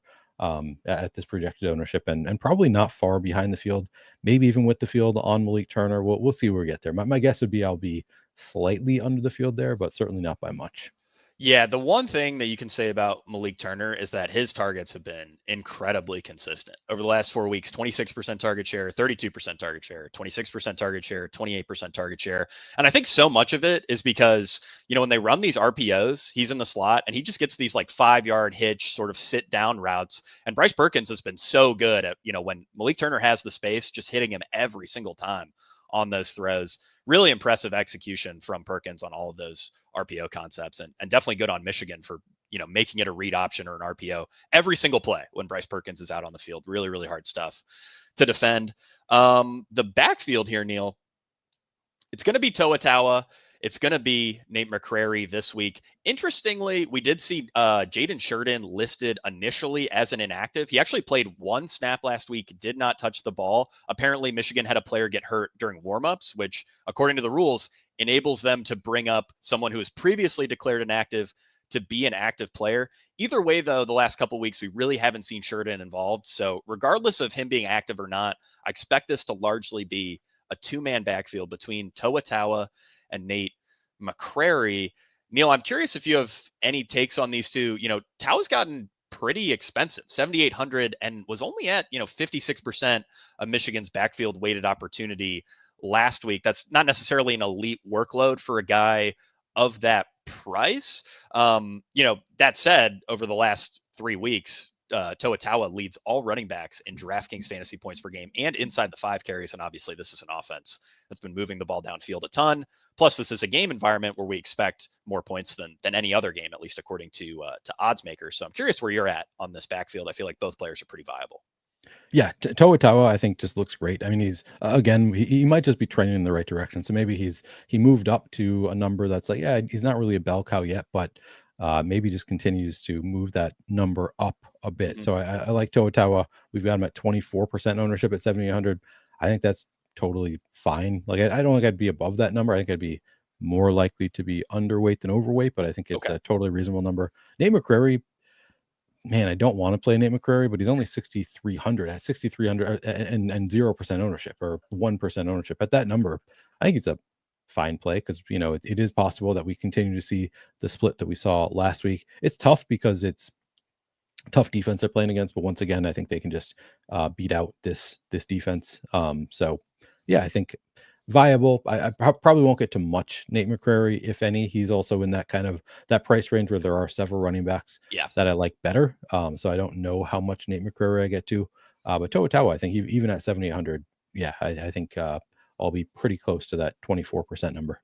at this projected ownership and probably not far behind the field, maybe even with the field on Malik Turner. We'll see where we get there. My guess would be I'll be slightly under the field there, but certainly not by much. Yeah, the one thing that you can say about Malik Turner is that his targets have been incredibly consistent. Over the last 4 weeks, 26% target share, 32% target share, 26% target share, 28% target share. And I think so much of it is because, when they run these RPOs, he's in the slot and he just gets these like 5-yard hitch sort of sit down routes. And Bryce Perkins has been so good at, when Malik Turner has the space, just hitting him every single time on those throws. Really impressive execution from Perkins on all of those RPO concepts and definitely good on Michigan for, making it a read option or an RPO every single play when Bryce Perkins is out on the field. Really, really hard stuff to defend. The backfield here, Neil, it's going to be Toa Taua. It's going to be Nate McCrary this week. Interestingly, we did see Jaden Sheridan listed initially as an inactive. He actually played 1 snap last week, did not touch the ball. Apparently, Michigan had a player get hurt during warmups, which, according to the rules, enables them to bring up someone who was previously declared inactive to be an active player. Either way, though, the last couple of weeks, we really haven't seen Sheridan involved. So regardless of him being active or not, I expect this to largely be a 2-man backfield between Toa Taua and Nate McCrary. Neil, I'm curious if you have any takes on these two. Tao's gotten pretty expensive, 7,800, and was only at 56% of Michigan's backfield weighted opportunity last week. That's not necessarily an elite workload for a guy of that price. That said, over the last 3 weeks, Toa Taua leads all running backs in DraftKings fantasy points per game and inside the 5 carries. And obviously, this is an offense that's been moving the ball downfield a ton. Plus, this is a game environment where we expect more points than any other game, at least according to odds makers. So I'm curious where you're at on this backfield. I feel like both players are pretty viable. Yeah, Toa Taua, I think, just looks great. I mean, he's again, he might just be trending in the right direction. So maybe he moved up to a number that's like, yeah, he's not really a bell cow yet, but maybe just continues to move that number up a bit. Mm-hmm. So I like Toa Taua. We've got him at 24% ownership at 7,800. I think that's totally fine. Like, I don't think I'd be above that number. I think I'd be more likely to be underweight than overweight, but I think it's a totally reasonable number. Nate McCrary, man, I don't want to play Nate McCrary, but he's only 6,300 at 6,300 and 0% ownership or 1% ownership at that number. I think it's a fine play because, it is possible that we continue to see the split that we saw last week. It's tough because it's tough defense they're playing against, but once again, I think they can just beat out this defense. So yeah, I think viable. I probably won't get to much Nate McCrary, if any. He's also in that kind of that price range where there are several running backs that I like better. So I don't know how much Nate McCrary I get to. But Toa Taua, I think even at 7,800, yeah, I think I'll be pretty close to that 24% number.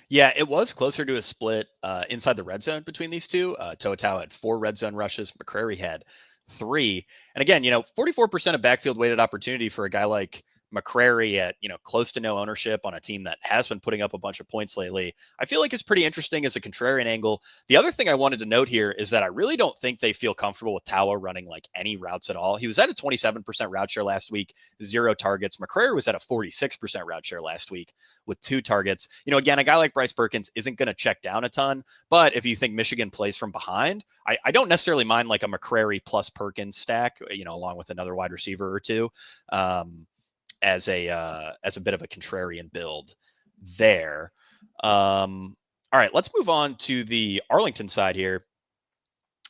Yeah, it was closer to a split inside the red zone between these two. Toa Taua had 4 red zone rushes. McCrary had 3. And again, 44% of backfield weighted opportunity for a guy like McCrary at, close to no ownership on a team that has been putting up a bunch of points lately, I feel like is pretty interesting as a contrarian angle. The other thing I wanted to note here is that I really don't think they feel comfortable with Taua running like any routes at all. He was at a 27% route share last week, 0 targets. McCrary was at a 46% route share last week with 2 targets. Again, a guy like Bryce Perkins isn't going to check down a ton, but if you think Michigan plays from behind, I don't necessarily mind like a McCrary plus Perkins stack, along with another wide receiver or two. As a bit of a contrarian build there. All right, let's move on to the Arlington side here.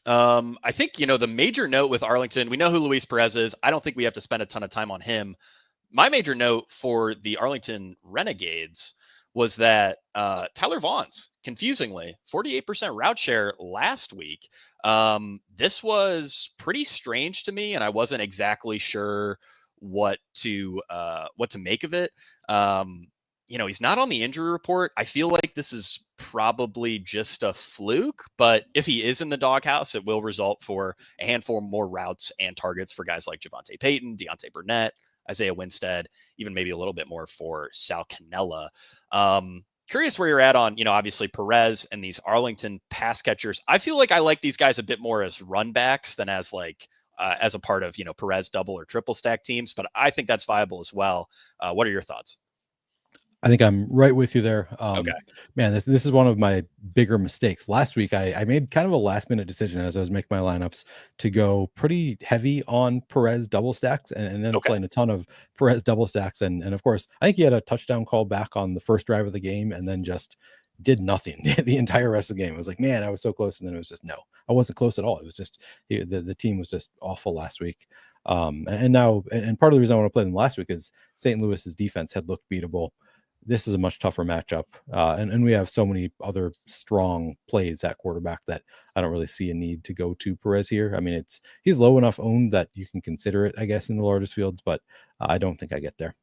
I think, the major note with Arlington, we know who Luis Perez is. I don't think we have to spend a ton of time on him. My major note for the Arlington Renegades was that Tyler Vaughn's, confusingly, 48% route share last week. This was pretty strange to me, and I wasn't exactly sure what to make of it. He's not on the injury report. I feel like this is probably just a fluke, but if he is in the doghouse, it will result for a handful more routes and targets for guys like Javonte Payton, Deontay Burnett, Isaiah Winstead, even maybe a little bit more for Sal Cannella. Curious where you're at on, obviously Perez and these Arlington pass catchers. I feel like I like these guys a bit more as run backs than as as a part of, Perez double or triple stack teams, but I think that's viable as well. What are your thoughts? I think I'm right with you there. Okay. Man, this is one of my bigger mistakes. Last week, I made kind of a last minute decision as I was making my lineups to go pretty heavy on Perez double stacks and ended up playing a ton of Perez double stacks. And of course, I think he had a touchdown call back on the first drive of the game and then just did nothing the entire rest of the game. I was like, man, I was so close. And then it was just, no, I wasn't close at all. It was just, the team was just awful last week. And now, and part of the reason I want to play them last week is St. Louis's defense had looked beatable. This is a much tougher matchup. And we have so many other strong plays at quarterback that I don't really see a need to go to Perez here. I mean, he's low enough owned that you can consider it, I guess, in the largest fields, but I don't think I get there.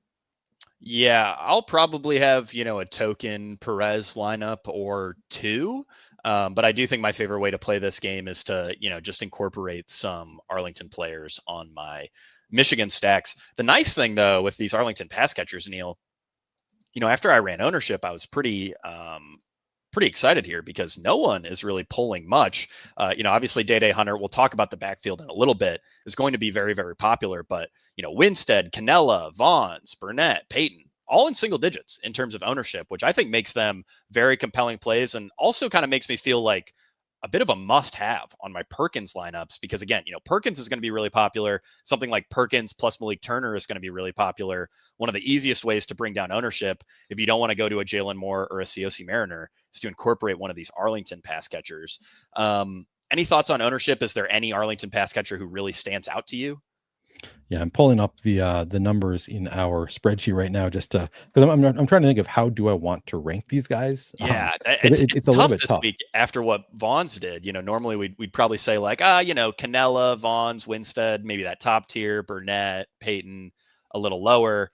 Yeah, I'll probably have, a token Perez lineup or 2. But I do think my favorite way to play this game is to, just incorporate some Arlington players on my Michigan stacks. The nice thing, though, with these Arlington pass catchers, Neil, after I ran ownership, I was pretty excited here because no one is really pulling much. Obviously Day Hunter, we'll talk about the backfield in a little bit, is going to be very, very popular, but Winstead, Cannella, Vaughns, Burnett, Payton, all in single digits in terms of ownership, which I think makes them very compelling plays and also kind of makes me feel like a bit of a must-have on my Perkins lineups because, again, Perkins is going to be really popular. Something like Perkins plus Malik Turner is going to be really popular. One of the easiest ways to bring down ownership, if you don't want to go to a Jalen Moore or a COC Mariner, is to incorporate one of these Arlington pass catchers. Any thoughts on ownership? Is there any Arlington pass catcher who really stands out to you? Yeah, I'm pulling up the numbers in our spreadsheet right now just to because I'm trying to think of how do I want to rank these guys. Yeah, it's a little bit this tough week after what Vaughn's did. Normally we'd probably say like Cannella, Vaughn's, Winstead, maybe that top tier, Burnett, Peyton, a little lower.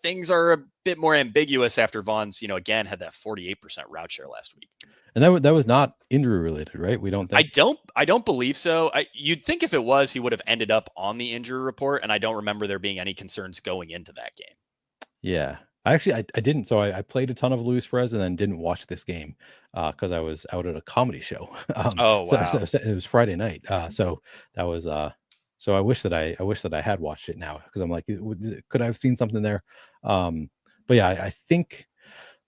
Things are a bit more ambiguous after Vaughn's, again had that 48% route share last week. And that was not injury related, right? We don't think. I don't believe so. You'd think if it was, he would have ended up on the injury report, and I don't remember there being any concerns going into that game. Yeah, I didn't. So I played a ton of Luis Perez and then didn't watch this game because I was out at a comedy show. Wow! So it was Friday night. So that was So I wish that I had watched it now because I'm like, could I have seen something there? But yeah, I think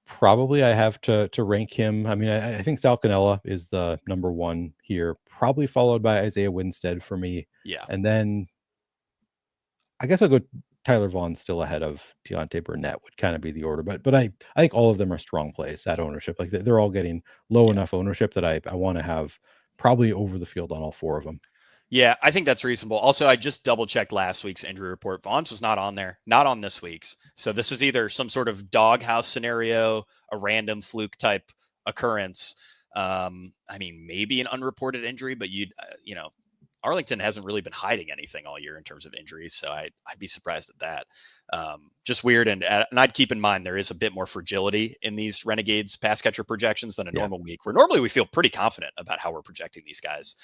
probably I have to rank him. I mean, I think Sal Cannella is the number one here, probably followed by Isaiah Winstead for me. Yeah. And then I guess I'll go Tyler Vaughn still ahead of Deontay Burnett would kind of be the order. But I think all of them are strong plays at ownership. Like they're all getting low enough ownership that I want to have probably over the field on all four of them. Yeah, I think that's reasonable. Also, I just double checked last week's injury report. Vaughn's was not on there, not on this week's. So this is either some sort of doghouse scenario, a random fluke type occurrence. I mean, maybe an unreported injury, but Arlington hasn't really been hiding anything all year in terms of injuries. So I'd be surprised at that. Just weird. And I'd keep in mind, there is a bit more fragility in these Renegades pass catcher projections than a normal week, where normally we feel pretty confident about how we're projecting these guys.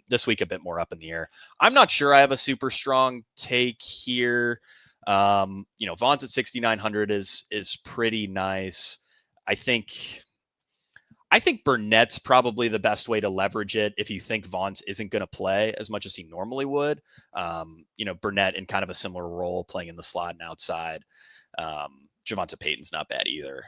This week, a bit more up in the air. I'm not sure I have a super strong take here. Vaughn's at 6,900 is pretty nice. I think Burnett's probably the best way to leverage it if you think Vaughn's isn't going to play as much as he normally would. Burnett in kind of a similar role, playing in the slot and outside. Javonte Payton's not bad either.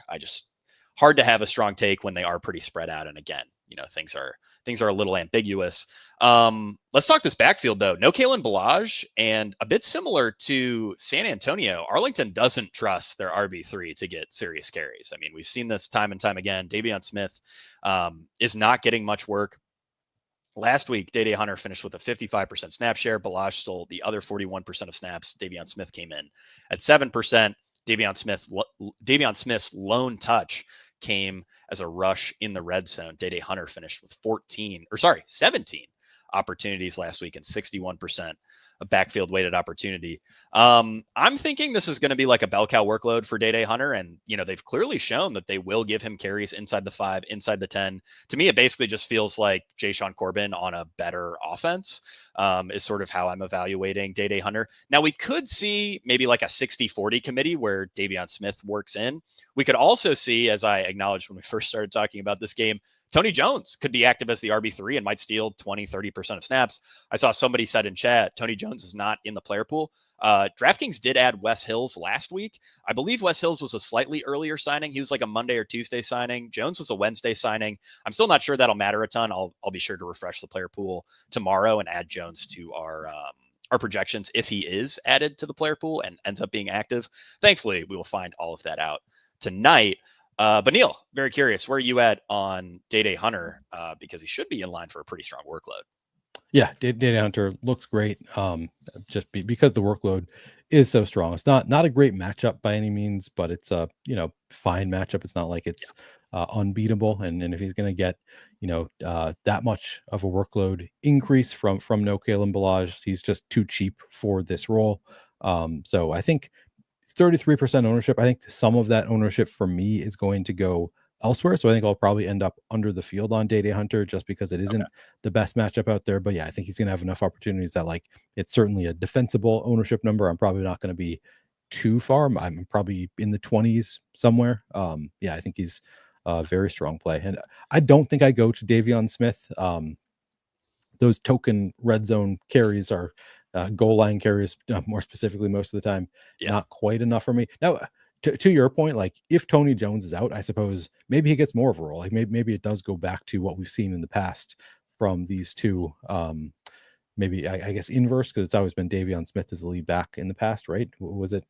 Hard to have a strong take when they are pretty spread out. And again, things are a little ambiguous. Let's talk this backfield though. No Kalen Ballage, and a bit similar to San Antonio, Arlington doesn't trust their RB3 to get serious carries. I mean, we've seen this time and time again. Deon Smith is not getting much work. Last week, Day Hunter finished with a 55% snap share. Ballage stole the other 41% of snaps. Deon Smith came in at 7%. Deon Smith's lone touch came as a rush in the red zone. Day Hunter finished with 17 opportunities last week and 61% of backfield weighted opportunity. I'm thinking this is going to be like a bell cow workload for Day Hunter. And, they've clearly shown that they will give him carries inside the 5, inside the 10. To me, it basically just feels like Jayshon Corbin on a better offense is sort of how I'm evaluating Day Hunter. Now, we could see maybe like a 60-40 committee where Deon Smith works in. We could also see, as I acknowledged when we first started talking about this game, Tony Jones could be active as the RB3 and might steal 20-30% of snaps. I saw somebody said in chat, Tony Jones is not in the player pool. DraftKings did add Wes Hills last week. I believe Wes Hills was a slightly earlier signing. He was like a Monday or Tuesday signing. Jones was a Wednesday signing. I'm still not sure that'll matter a ton. I'll be sure to refresh the player pool tomorrow and add Jones to our projections if he is added to the player pool and ends up being active. Thankfully, we will find all of that out tonight. But Neil, very curious, where are you at on Day Hunter? Because he should be in line for a pretty strong workload. Yeah, Day Hunter looks great. Just because the workload is so strong. It's not a great matchup by any means, but it's a fine matchup. It's not like it's unbeatable. And if he's going to get that much of a workload increase from no Kalen Ballage, he's just too cheap for this role. So I think 33% ownership. I think some of that ownership for me is going to go elsewhere. So I think I'll probably end up under the field on Day Hunter just because it isn't the best matchup out there. But yeah, I think he's going to have enough opportunities that it's certainly a defensible ownership number. I'm probably not going to be too far. I'm probably in the 20s somewhere. Yeah, I think he's a very strong play. And I don't think I go to Deon Smith. Those token red zone carries are goal line carries, more specifically, most of the time, not quite enough for me. Now, to your point, like if Tony Jones is out, I suppose maybe he gets more of a role. Like maybe it does go back to what we've seen in the past from these two. Maybe I guess inverse, because it's always been Deon Smith as the lead back in the past, right? Was it?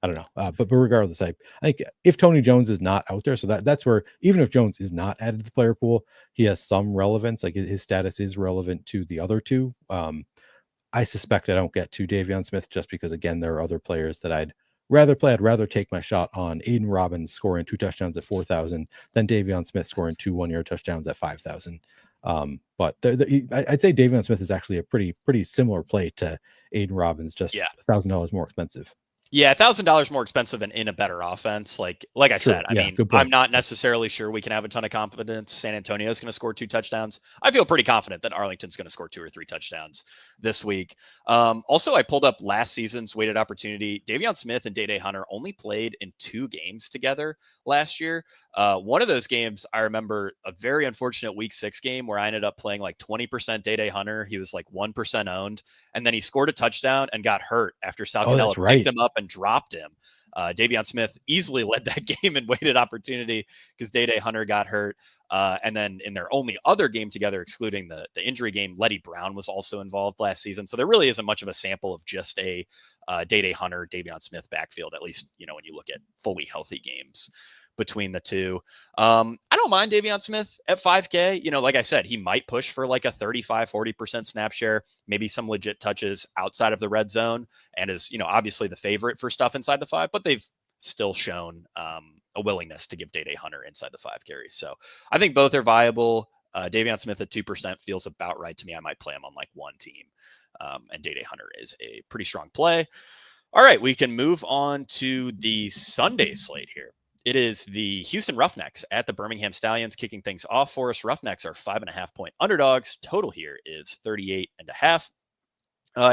I don't know. But regardless, I think if Tony Jones is not out there, so that's where, even if Jones is not added to the player pool, he has some relevance. Like his status is relevant to the other two. I suspect I don't get to Deon Smith just because, again, there are other players that I'd rather play. I'd rather take my shot on Aiden Robbins scoring 2 touchdowns at 4,000 than Deon Smith scoring 2 1-yard touchdowns at 5,000. But I'd say Deon Smith is actually a pretty similar play to Aiden Robbins, just $1,000 more expensive. Yeah, $1,000 more expensive and in a better offense. Like I said, I mean, I'm not necessarily sure we can have a ton of confidence San Antonio is going to score 2 touchdowns. I feel pretty confident that Arlington's going to score 2 or 3 touchdowns this week. Also, I pulled up last season's weighted opportunity. Deon Smith and Day Hunter only played in 2 games together last year. One of those games, I remember a very unfortunate week 6 game where I ended up playing like 20% Day Hunter. He was like 1% owned, and then he scored a touchdown and got hurt after Sal Cannella picked him up and dropped him. Deon Smith easily led that game in weighted opportunity because Day Hunter got hurt. And then in their only other game together, excluding the injury game, Letty Brown was also involved last season. So there really isn't much of a sample of just a Day Hunter, Deon Smith backfield, at least, when you look at fully healthy games between the two. I don't mind Deon Smith at 5K. Like I said, he might push for like a 35-40% snap share, maybe some legit touches outside of the red zone, and is, obviously the favorite for stuff inside the 5, but they've still shown a willingness to give Day Hunter inside the 5 carries. So I think both are viable. Deon Smith at 2% feels about right to me. I might play him on like one team. And Day Hunter is a pretty strong play. All right, we can move on to the Sunday slate here. It is the Houston Roughnecks at the Birmingham Stallions kicking things off for us. Roughnecks are 5.5-point underdogs. Total here is 38.5.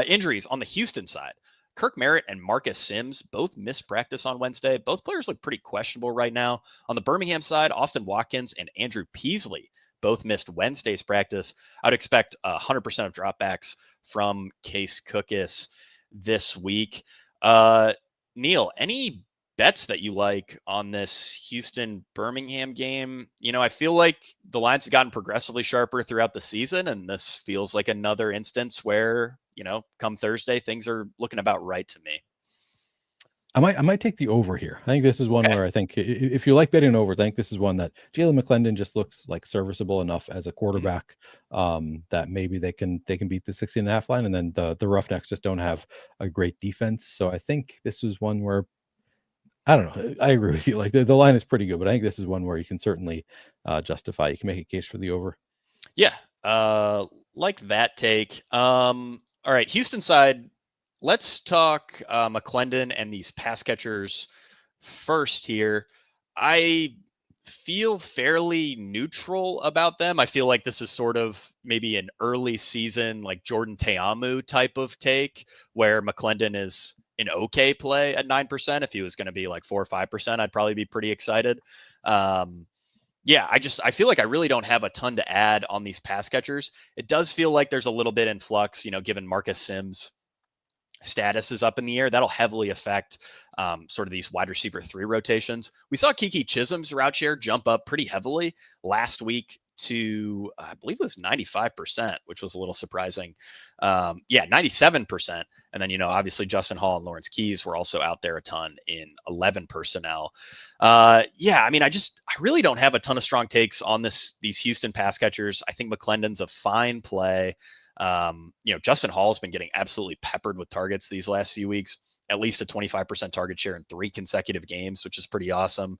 Injuries on the Houston side. Kirk Merritt and Marcus Sims both missed practice on Wednesday. Both players look pretty questionable right now. On the Birmingham side, Austin Watkins and Andrew Peasley both missed Wednesday's practice. I'd expect 100% of dropbacks from Case Cookus this week. Neil, any bets that you like on this Houston Birmingham game? I feel like the lines have gotten progressively sharper throughout the season, and this feels like another instance where, come Thursday, things are looking about right to me. I might take the over here. I think this is one where I think if you like betting overs, I think this is one that Jalen McClendon just looks like serviceable enough as a quarterback that maybe they can beat the 16.5 line, and then the Roughnecks just don't have a great defense. So I think this was one where, I don't know. I agree with you. Like the line is pretty good, but I think this is one where you can certainly justify. You can make a case for the over. Yeah, like that take. All right, Houston side. Let's talk McClendon and these pass catchers first here. I feel fairly neutral about them. I feel like this is sort of maybe an early season, like Jordan Teamu type of take, where McClendon is an okay play at 9%. If he was going to be like 4 or 5%, I'd probably be pretty excited. I feel like I really don't have a ton to add on these pass catchers. It does feel like there's a little bit in flux, given Marcus Sims' status is up in the air. That'll heavily affect sort of these wide receiver 3 rotations. We saw Kiki Chisholm's route share jump up pretty heavily last week to, I believe it was 95%, which was a little surprising. 97%. And then, obviously Justin Hall and Lawrence Keys were also out there a ton in 11 personnel. I really don't have a ton of strong takes on these Houston pass catchers. I think McClendon's a fine play. Justin Hall's been getting absolutely peppered with targets these last few weeks, at least a 25% target share in 3 consecutive games, which is pretty awesome.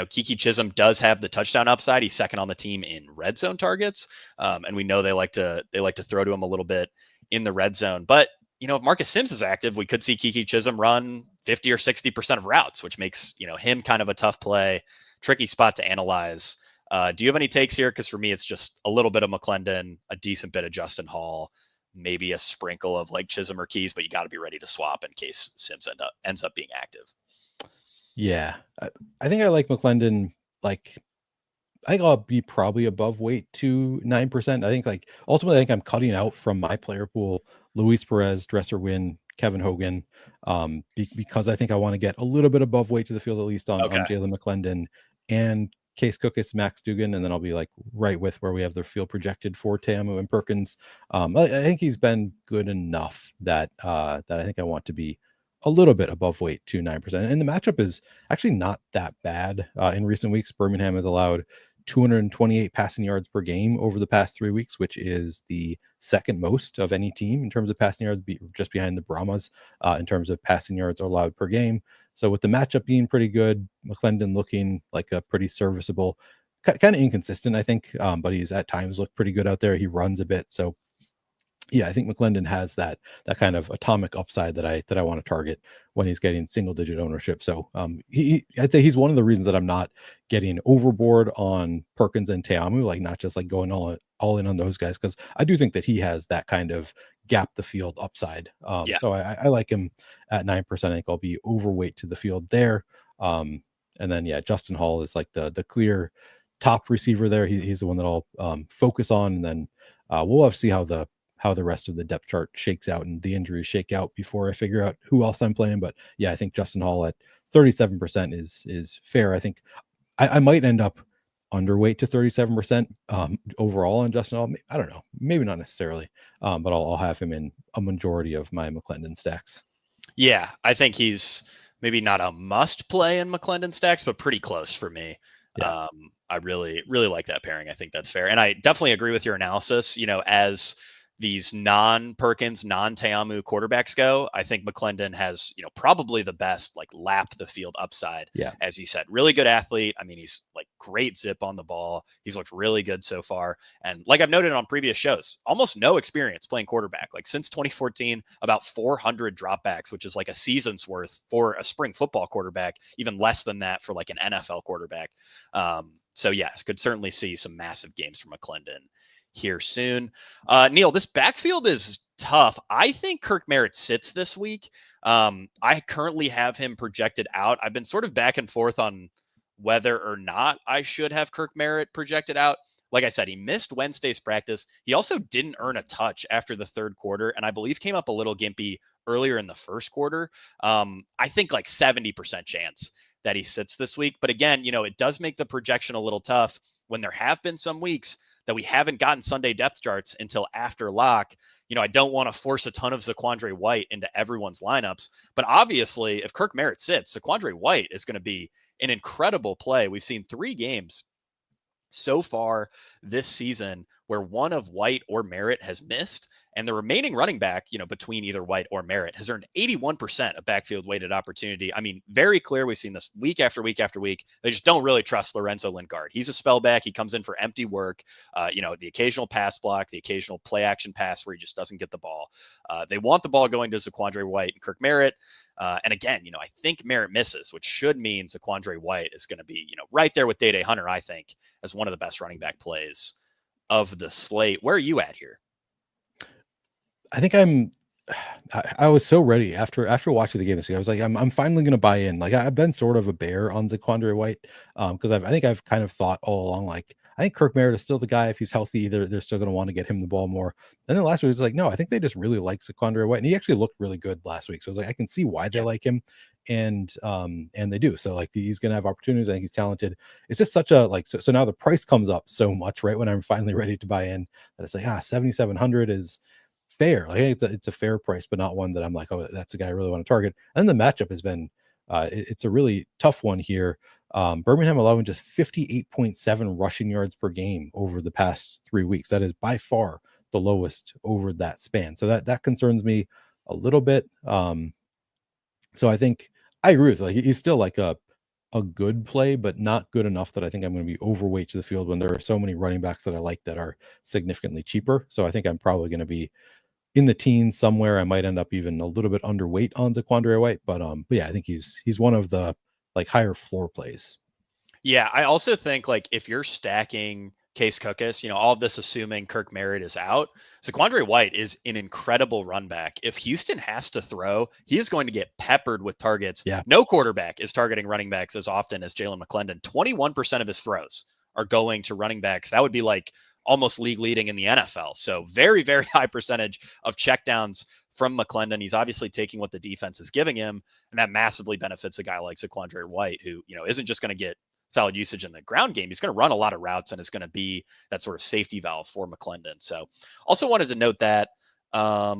Kiki Chisholm does have the touchdown upside. He's second on the team in red zone targets. And we know they like to throw to him a little bit in the red zone, but if Marcus Sims is active, we could see Kiki Chisholm run 50 or 60% of routes, which makes, him kind of a tough play, tricky spot to analyze. Do you have any takes here? Because for me, it's just a little bit of McClendon, a decent bit of Justin Hall, maybe a sprinkle of like Chisholm or Keys, but you got to be ready to swap in case Sims ends up being active. Yeah, I think I like McClendon. Like, I think I'll be probably above weight to 9%. I think ultimately, I'm cutting out from my player pool Luis Perez, Dresser Wynn, Kevin Hogan, because I think I want to get a little bit above weight to the field, at least on Jalen McClendon and Case Cookus, Max Dugan, and then I'll be like right with where we have their field projected for Tamu and Perkins. I think he's been good enough that I think I want to be a little bit above weight to 9%. And the matchup is actually not that bad. In recent weeks, Birmingham has allowed 228 passing yards per game over the past 3 weeks, which is the second most of any team in terms of passing yards, just behind the Brahmas in terms of passing yards allowed per game. So with the matchup being pretty good, McClendon looking like a pretty serviceable, kind of inconsistent, I think, but he's at times looked pretty good out there. He runs a bit. So yeah, I think McClendon has that kind of atomic upside that I want to target when he's getting single digit ownership. So I'd say he's one of the reasons that I'm not getting overboard on Perkins and Teamu, like not just like going all in on those guys, because I do think that he has that kind of gap the field upside. So I like him at 9%. I think I'll be overweight to the field there. And then Justin Hall is like the clear top receiver there. He's the one that I'll focus on, and then we'll have to see how the rest of the depth chart shakes out and the injuries shake out before I figure out who else I'm playing. But yeah, I think Justin Hall at 37% is fair. I think I might end up underweight to 37% overall on Justin Hall. I don't know, maybe not necessarily, but I'll have him in a majority of my McClendon stacks. Yeah, I think he's maybe not a must play in McClendon stacks, but pretty close for me. Yeah. I really, really like that pairing. I think that's fair. And I definitely agree with your analysis. As these non-Perkins, non-Teamu quarterbacks go, I think McClendon has, probably the best like lap the field upside. Yeah. As you said, really good athlete. I mean, he's like great zip on the ball. He's looked really good so far. And like I've noted on previous shows, almost no experience playing quarterback. Like since 2014, about 400 dropbacks, which is like a season's worth for a spring football quarterback, even less than that for like an NFL quarterback. So yes, could certainly see some massive games from McClendon here soon. Neil, this backfield is tough. I think Kirk Merritt sits this week. I currently have him projected out. I've been sort of back and forth on whether or not I should have Kirk Merritt projected out. Like I said, he missed Wednesday's practice. He also didn't earn a touch after the third quarter, and I believe came up a little gimpy earlier in the first quarter. I think like 70% chance that he sits this week. But again, it does make the projection a little tough when there have been some weeks that we haven't gotten Sunday depth charts until after lock. I don't want to force a ton of Zaquandre White into everyone's lineups, but obviously if Kirk Merritt sits, Zaquandre White is going to be an incredible play. We've seen 3 games so far this season where one of White or Merritt has missed, and the remaining running back, between either White or Merritt, has earned 81% of backfield weighted opportunity. I mean, very clear. We've seen this week after week after week. They just don't really trust Lorenzo Lingard. He's a spellback. He comes in for empty work, the occasional pass block, the occasional play action pass where he just doesn't get the ball. They want the ball going to Zaquandre White and Kirk Merritt. And again, I think Merritt misses, which should mean Zaquandre White is going to be, right there with Day Hunter, I think, as one of the best running back plays of the slate. Where are you at here? I think I was so ready after watching the game this week. I was like, I'm finally going to buy in. Like I've been sort of a bear on Zaquandre White because I think I've kind of thought all along, like, I think Kirk Merritt is still the guy. If he's healthy, they're still going to want to get him the ball more. And then last week it was like, no, I think they just really like Zaquandre White, and he actually looked really good last week. So I was like, I can see why they like him, and they do. So like he's going to have opportunities. I think he's talented. It's just such a so now the price comes up so much right when I'm finally ready to buy in that it's like 7,700 is fair. Like it's a fair price, but not one that I'm like, oh, that's a guy I really want to target. And the matchup has been it's a really tough one here. Birmingham allowing just 58.7 rushing yards per game over the past 3 weeks. That is by far the lowest over that span. So that concerns me a little bit. So I think I agree with like he's still like a good play, but not good enough that I think I'm going to be overweight to the field when there are so many running backs that I like that are significantly cheaper. So I think I'm probably going to be in the teens somewhere. I might end up even a little bit underweight on Zaquandre White, but yeah, I think he's one of the like higher floor plays. Yeah, I also think like if you're stacking Case Cookus, all of this assuming Kirk Merritt is out, Zaquandre White is an incredible run back. If Houston has to throw, he is going to get peppered with targets. Yeah. No quarterback is targeting running backs as often as Jalen McClendon. 21% of his throws are going to running backs. That would be like almost league leading in the NFL. So very, very high percentage of checkdowns from McClendon. He's obviously taking what the defense is giving him, and that massively benefits a guy like Zaquandre White, who, isn't just going to get solid usage in the ground game. He's going to run a lot of routes and is going to be that sort of safety valve for McClendon. So also wanted to note that. I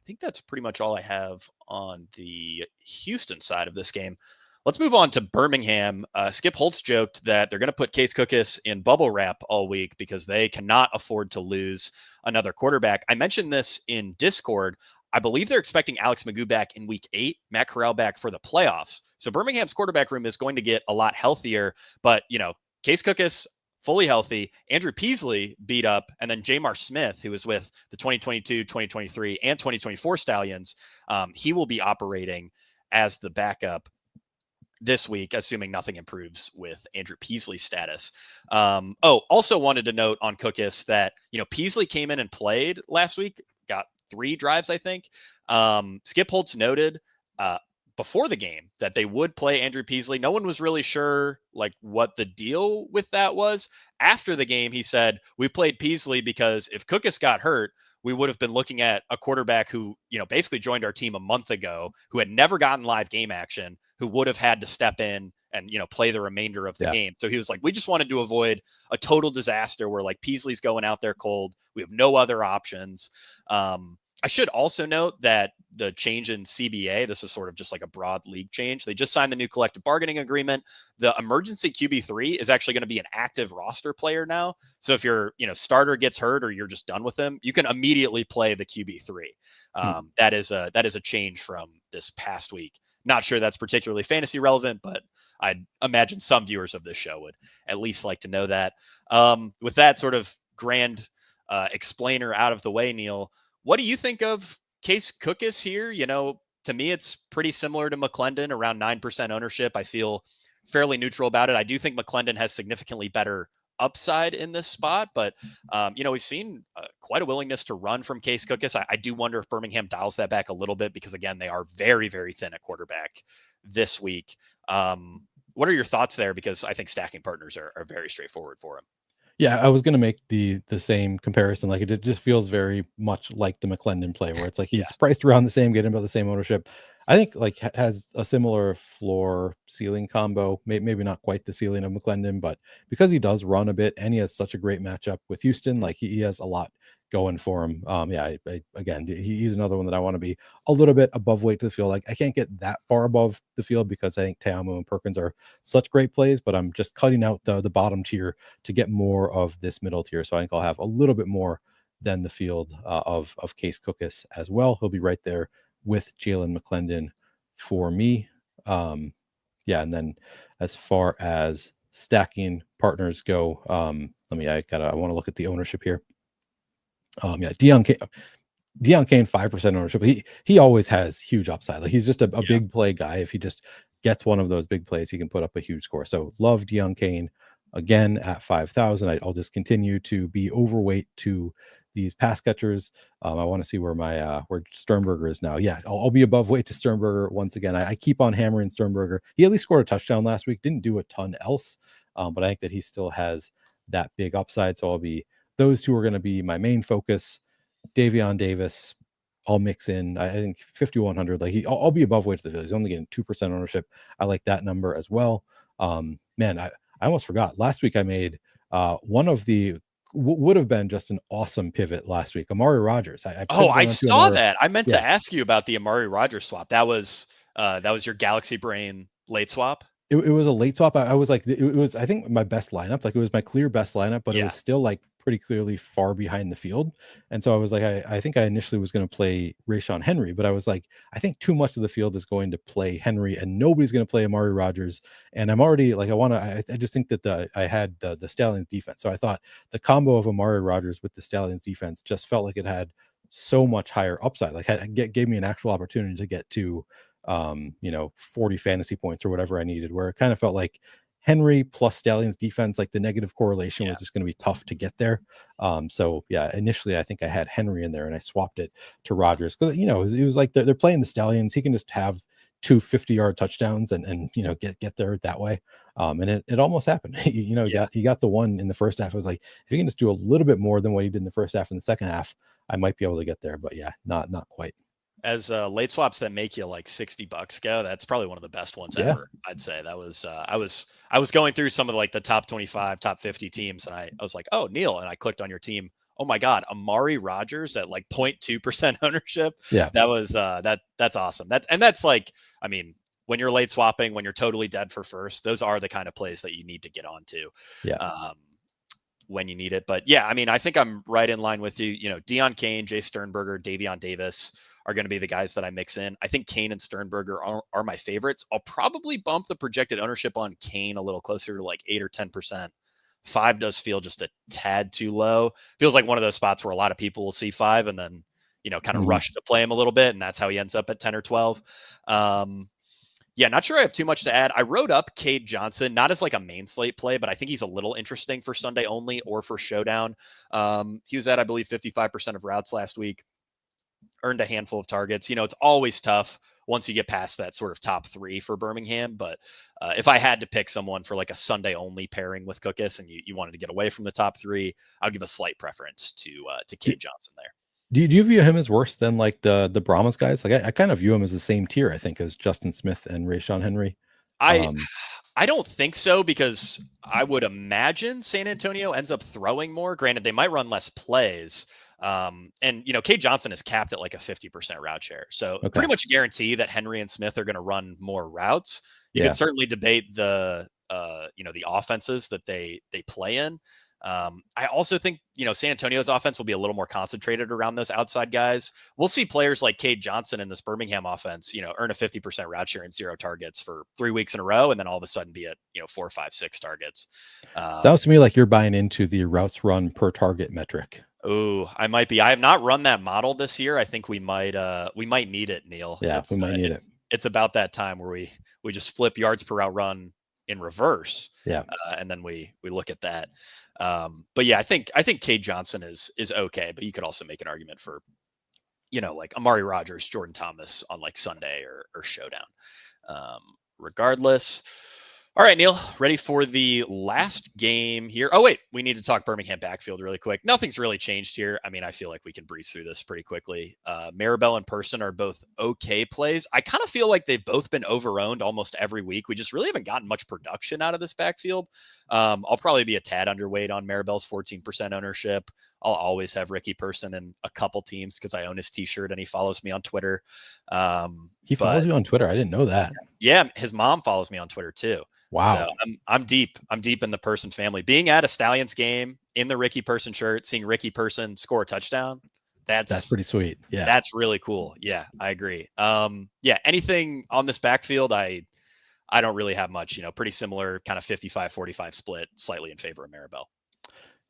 think that's pretty much all I have on the Houston side of this game. Let's move on to Birmingham. Skip Holtz joked that they're going to put Case Cookus in bubble wrap all week because they cannot afford to lose another quarterback. I mentioned this in Discord. I believe they're expecting Alex Magoo back in week 8, Matt Corral back for the playoffs. So Birmingham's quarterback room is going to get a lot healthier, but Case Cookus fully healthy, Andrew Peasley beat up, and then Jamar Smith, who was with the 2022, 2023, and 2024 Stallions, he will be operating as the backup this week, assuming nothing improves with Andrew Peasley's status. Also wanted to note on Cookus that, Peasley came in and played last week, got 3 drives, I think. Skip Holtz noted before the game that they would play Andrew Peasley. No one was really sure what the deal with that was. After the game, he said, we played Peasley because if Cookus got hurt, we would have been looking at a quarterback who, basically joined our team a month ago, who had never gotten live game action, who would have had to step in and, play the remainder of the game. So he was like, we just wanted to avoid a total disaster where Peasley's going out there cold. We have no other options. I should also note that the change in CBA, this is sort of just a broad league change. They just signed the new collective bargaining agreement. The emergency QB3 is actually going to be an active roster player now. So if your starter gets hurt or you're just done with him, you can immediately play the QB3. That is a change from this past week. Not sure that's particularly fantasy relevant, but I'd imagine some viewers of this show would at least like to know that. With that sort of grand explainer out of the way, Neil, what do you think of Case Cookus here? To me, it's pretty similar to McClendon, around 9% ownership. I feel fairly neutral about it. I do think McClendon has significantly better upside in this spot, but we've seen quite a willingness to run from Case Cookus. I do wonder if Birmingham dials that back a little bit because, again, they are very, very thin at quarterback this week. What are your thoughts there? Because I think stacking partners are very straightforward for him. Yeah, I was going to make the same comparison. It just feels very much like the McClendon play, where it's he's priced around the same, getting about the same ownership. I think has a similar floor ceiling combo, maybe not quite the ceiling of McClendon, but because he does run a bit and he has such a great matchup with Houston, he has a lot going for him. Again, he's another one that I want to be a little bit above weight to the field. I can't get that far above the field because I think Te'amu and Perkins are such great plays, but I'm just cutting out the bottom tier to get more of this middle tier. So I think I'll have a little bit more than the field of Case Cookus as well. He'll be right there with Jalen McClendon for me. And then as far as stacking partners go, I want to look at the ownership here. Deon Cain 5% ownership. He always has huge upside. He's just a big play guy. If he just gets one of those big plays, he can put up a huge score. So love Deon Cain again at 5,000. I'll just continue to be overweight to these pass catchers. I want to see where my where Sternberger is now. I'll be above weight to Sternberger once again. I keep on hammering Sternberger. He at least scored a touchdown last week. Didn't do a ton else, but I think that he still has that big upside. So those two are going to be my main focus. Davion Davis, I'll mix in. I think 5,100. I'll be above weight to the field. He's only getting 2% ownership. I like that number as well. I almost forgot. Last week I made one of the would have been just an awesome pivot last week. Amari Rogers. I saw that. I meant to ask you about the Amari Rogers swap. That was your Galaxy Brain late swap. It was a late swap. I was it was, I think, my best lineup. It was my clear best lineup, but it was still pretty clearly far behind the field. And so I was I think I initially was going to play Rayshon Henry, but I was I think too much of the field is going to play Henry and nobody's going to play Amari Rogers. And I'm already I just think that I had the Stallions defense. So I thought the combo of Amari Rogers with the Stallions defense just felt like it had so much higher upside. Gave me an actual opportunity to get to 40 fantasy points or whatever I needed, where it kind of felt like Henry plus Stallions defense, the negative correlation was just going to be tough to get there. Initially I think I had Henry in there and I swapped it to Rodgers because it was they're playing the Stallions. He can just have 2 50-yard touchdowns and get there that way. And it almost happened. He got the one in the first half. I was if he can just do a little bit more than what he did in the first half and the second half, I might be able to get there. But not quite. as late swaps that make you like $60 go, that's probably one of the best ones ever. I'd say that was I was going through some of like the top 25, top 50 teams, and I was like, oh, Neil, and I clicked on your team. Oh my God, Amari Rogers at like 0.2% ownership. Yeah, that was that's awesome. That's like, I mean, when you're late swapping, when you're totally dead for first, those are the kind of plays that you need to get onto. Yeah. When you need it. But yeah, I mean, I think I'm right in line with you. You know, Deon Cain, Jay Sternberger, Davion Davis are going to be the guys that I mix in. I think Cain and Sternberger are my favorites. I'll probably bump the projected ownership on Cain a little closer to like 8 or 10%. 5 does feel just a tad too low. Feels like one of those spots where a lot of people will see 5 and then, you know, kind of rush to play him a little bit. And that's how he ends up at 10 or 12. Yeah, not sure I have too much to add. I wrote up Cade Johnson, not as like a main slate play, but I think he's a little interesting for Sunday only or for Showdown. He was at, I believe, 55% of routes last week, earned a handful of targets. You know, it's always tough once you get past that sort of top 3 for Birmingham. But if I had to pick someone for like a Sunday only pairing with Cookus and you wanted to get away from the top 3, I'll give a slight preference to Cade Johnson there. Do you view him as worse than like the Brahmas guys? Like I kind of view him as the same tier, I think, as Justin Smith and Rayshon Henry. I don't think so, because I would imagine San Antonio ends up throwing more. Granted, they might run less plays. And, you know, Cade Johnson is capped at like a 50% route share. So pretty much a guarantee that Henry and Smith are going to run more routes. You can certainly debate the, you know, the offenses that they play in. I also think, you know, San Antonio's offense will be a little more concentrated around those outside guys. We'll see players like Cade Johnson in this Birmingham offense, you know, earn a 50% route share and 0 targets for 3 weeks in a row, and then all of a sudden be at, you know, 4, 5, 6 targets. Sounds to me like you're buying into the routes run per target metric. Oh, I might be. I have not run that model this year. I think we might need it, Neil. Yeah, we might need it. It's about that time where we just flip yards per route run in reverse. Yeah. And then we look at that. But yeah, I think Cade Johnson is okay, but you could also make an argument for, you know, like Amari Rogers, Jordan Thomas on like Sunday or Showdown. Regardless. All right, Neil, ready for the last game here. Oh, wait, we need to talk Birmingham backfield really quick. Nothing's really changed here. I mean, I feel like we can breeze through this pretty quickly. Maribel and Person are both okay plays. I kind of feel like they've both been over-owned almost every week. We just really haven't gotten much production out of this backfield. I'll probably be a tad underweight on Maribel's 14% ownership. I'll always have Ricky Person in a couple teams because I own his t-shirt and he follows me on Twitter. He follows you on Twitter. I didn't know that. Yeah, his mom follows me on Twitter too. Wow. So I'm deep in the Person family. Being at a Stallions game in the Ricky Person shirt, seeing Ricky Person score a touchdown, that's pretty sweet. Yeah. That's really cool. Yeah, I agree. Yeah, anything on this backfield, I don't really have much, you know, pretty similar kind of 55-45 split, slightly in favor of Maribel.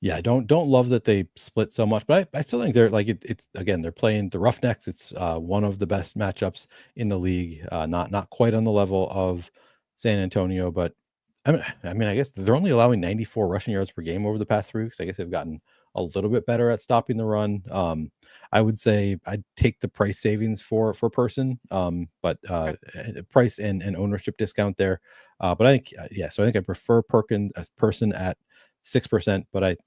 Yeah, I don't love that they split so much, but I still think they're like it's again, they're playing the Roughnecks. It's one of the best matchups in the league. Not quite on the level of San Antonio, but I mean, I guess they're only allowing 94 rushing yards per game over the past 3 weeks. I guess they've gotten a little bit better at stopping the run. I would say I'd take the price savings for Person, but price and ownership discount there. But I think so I think I prefer Perkins as Person at 6%, but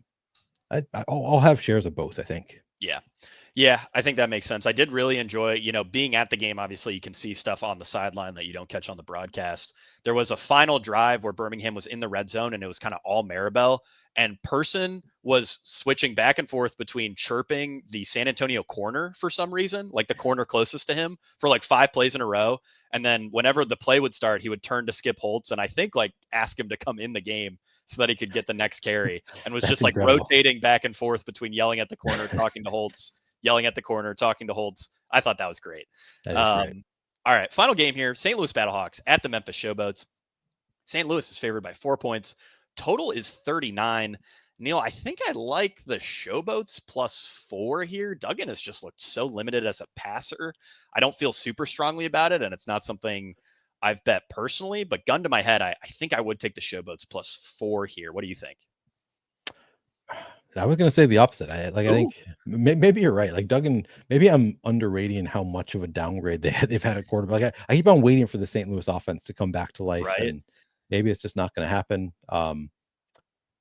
I'll have shares of both, I think. Yeah, I think that makes sense. I did really enjoy, you know, being at the game. Obviously, you can see stuff on the sideline that you don't catch on the broadcast. There was a final drive where Birmingham was in the red zone and it was kind of all Maribel, and Person was switching back and forth between chirping the San Antonio corner for some reason, like the corner closest to him, for like 5 plays in a row. And then whenever the play would start, he would turn to Skip Holtz and I think like ask him to come in the game so that he could get the next carry, and was just like incredible. Rotating back and forth between yelling at the corner, talking to Holtz, yelling at the corner, talking to Holtz. I thought that was great. That is great. All right, final game here. St. Louis Battlehawks at the Memphis Showboats. St. Louis is favored by 4 points. Total is 39. Neil, I think I like the Showboats +4 here. Duggan has just looked so limited as a passer. I don't feel super strongly about it, and it's not something I've bet personally, but gun to my head, I think I would take the Showboats +4 here. What do you think? I was going to say the opposite. I think maybe you're right. Like Duggan, maybe I'm underrating how much of a downgrade they've had at quarterback. Like I keep on waiting for the St. Louis offense to come back to life, right? And maybe it's just not going to happen.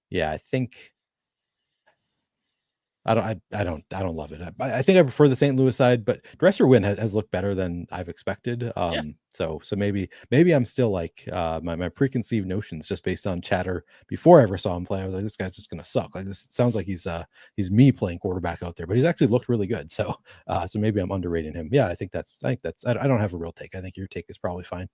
Yeah, I think I don't love it. I think I prefer the St. Louis side, but Dresser Win has looked better than I've expected. So maybe I'm still like my preconceived notions just based on chatter before I ever saw him play. I was like, this guy's just gonna suck. Like this sounds like he's me playing quarterback out there, but he's actually looked really good. So maybe I'm underrating him. Yeah, I think that's I don't have a real take. I think your take is probably fine.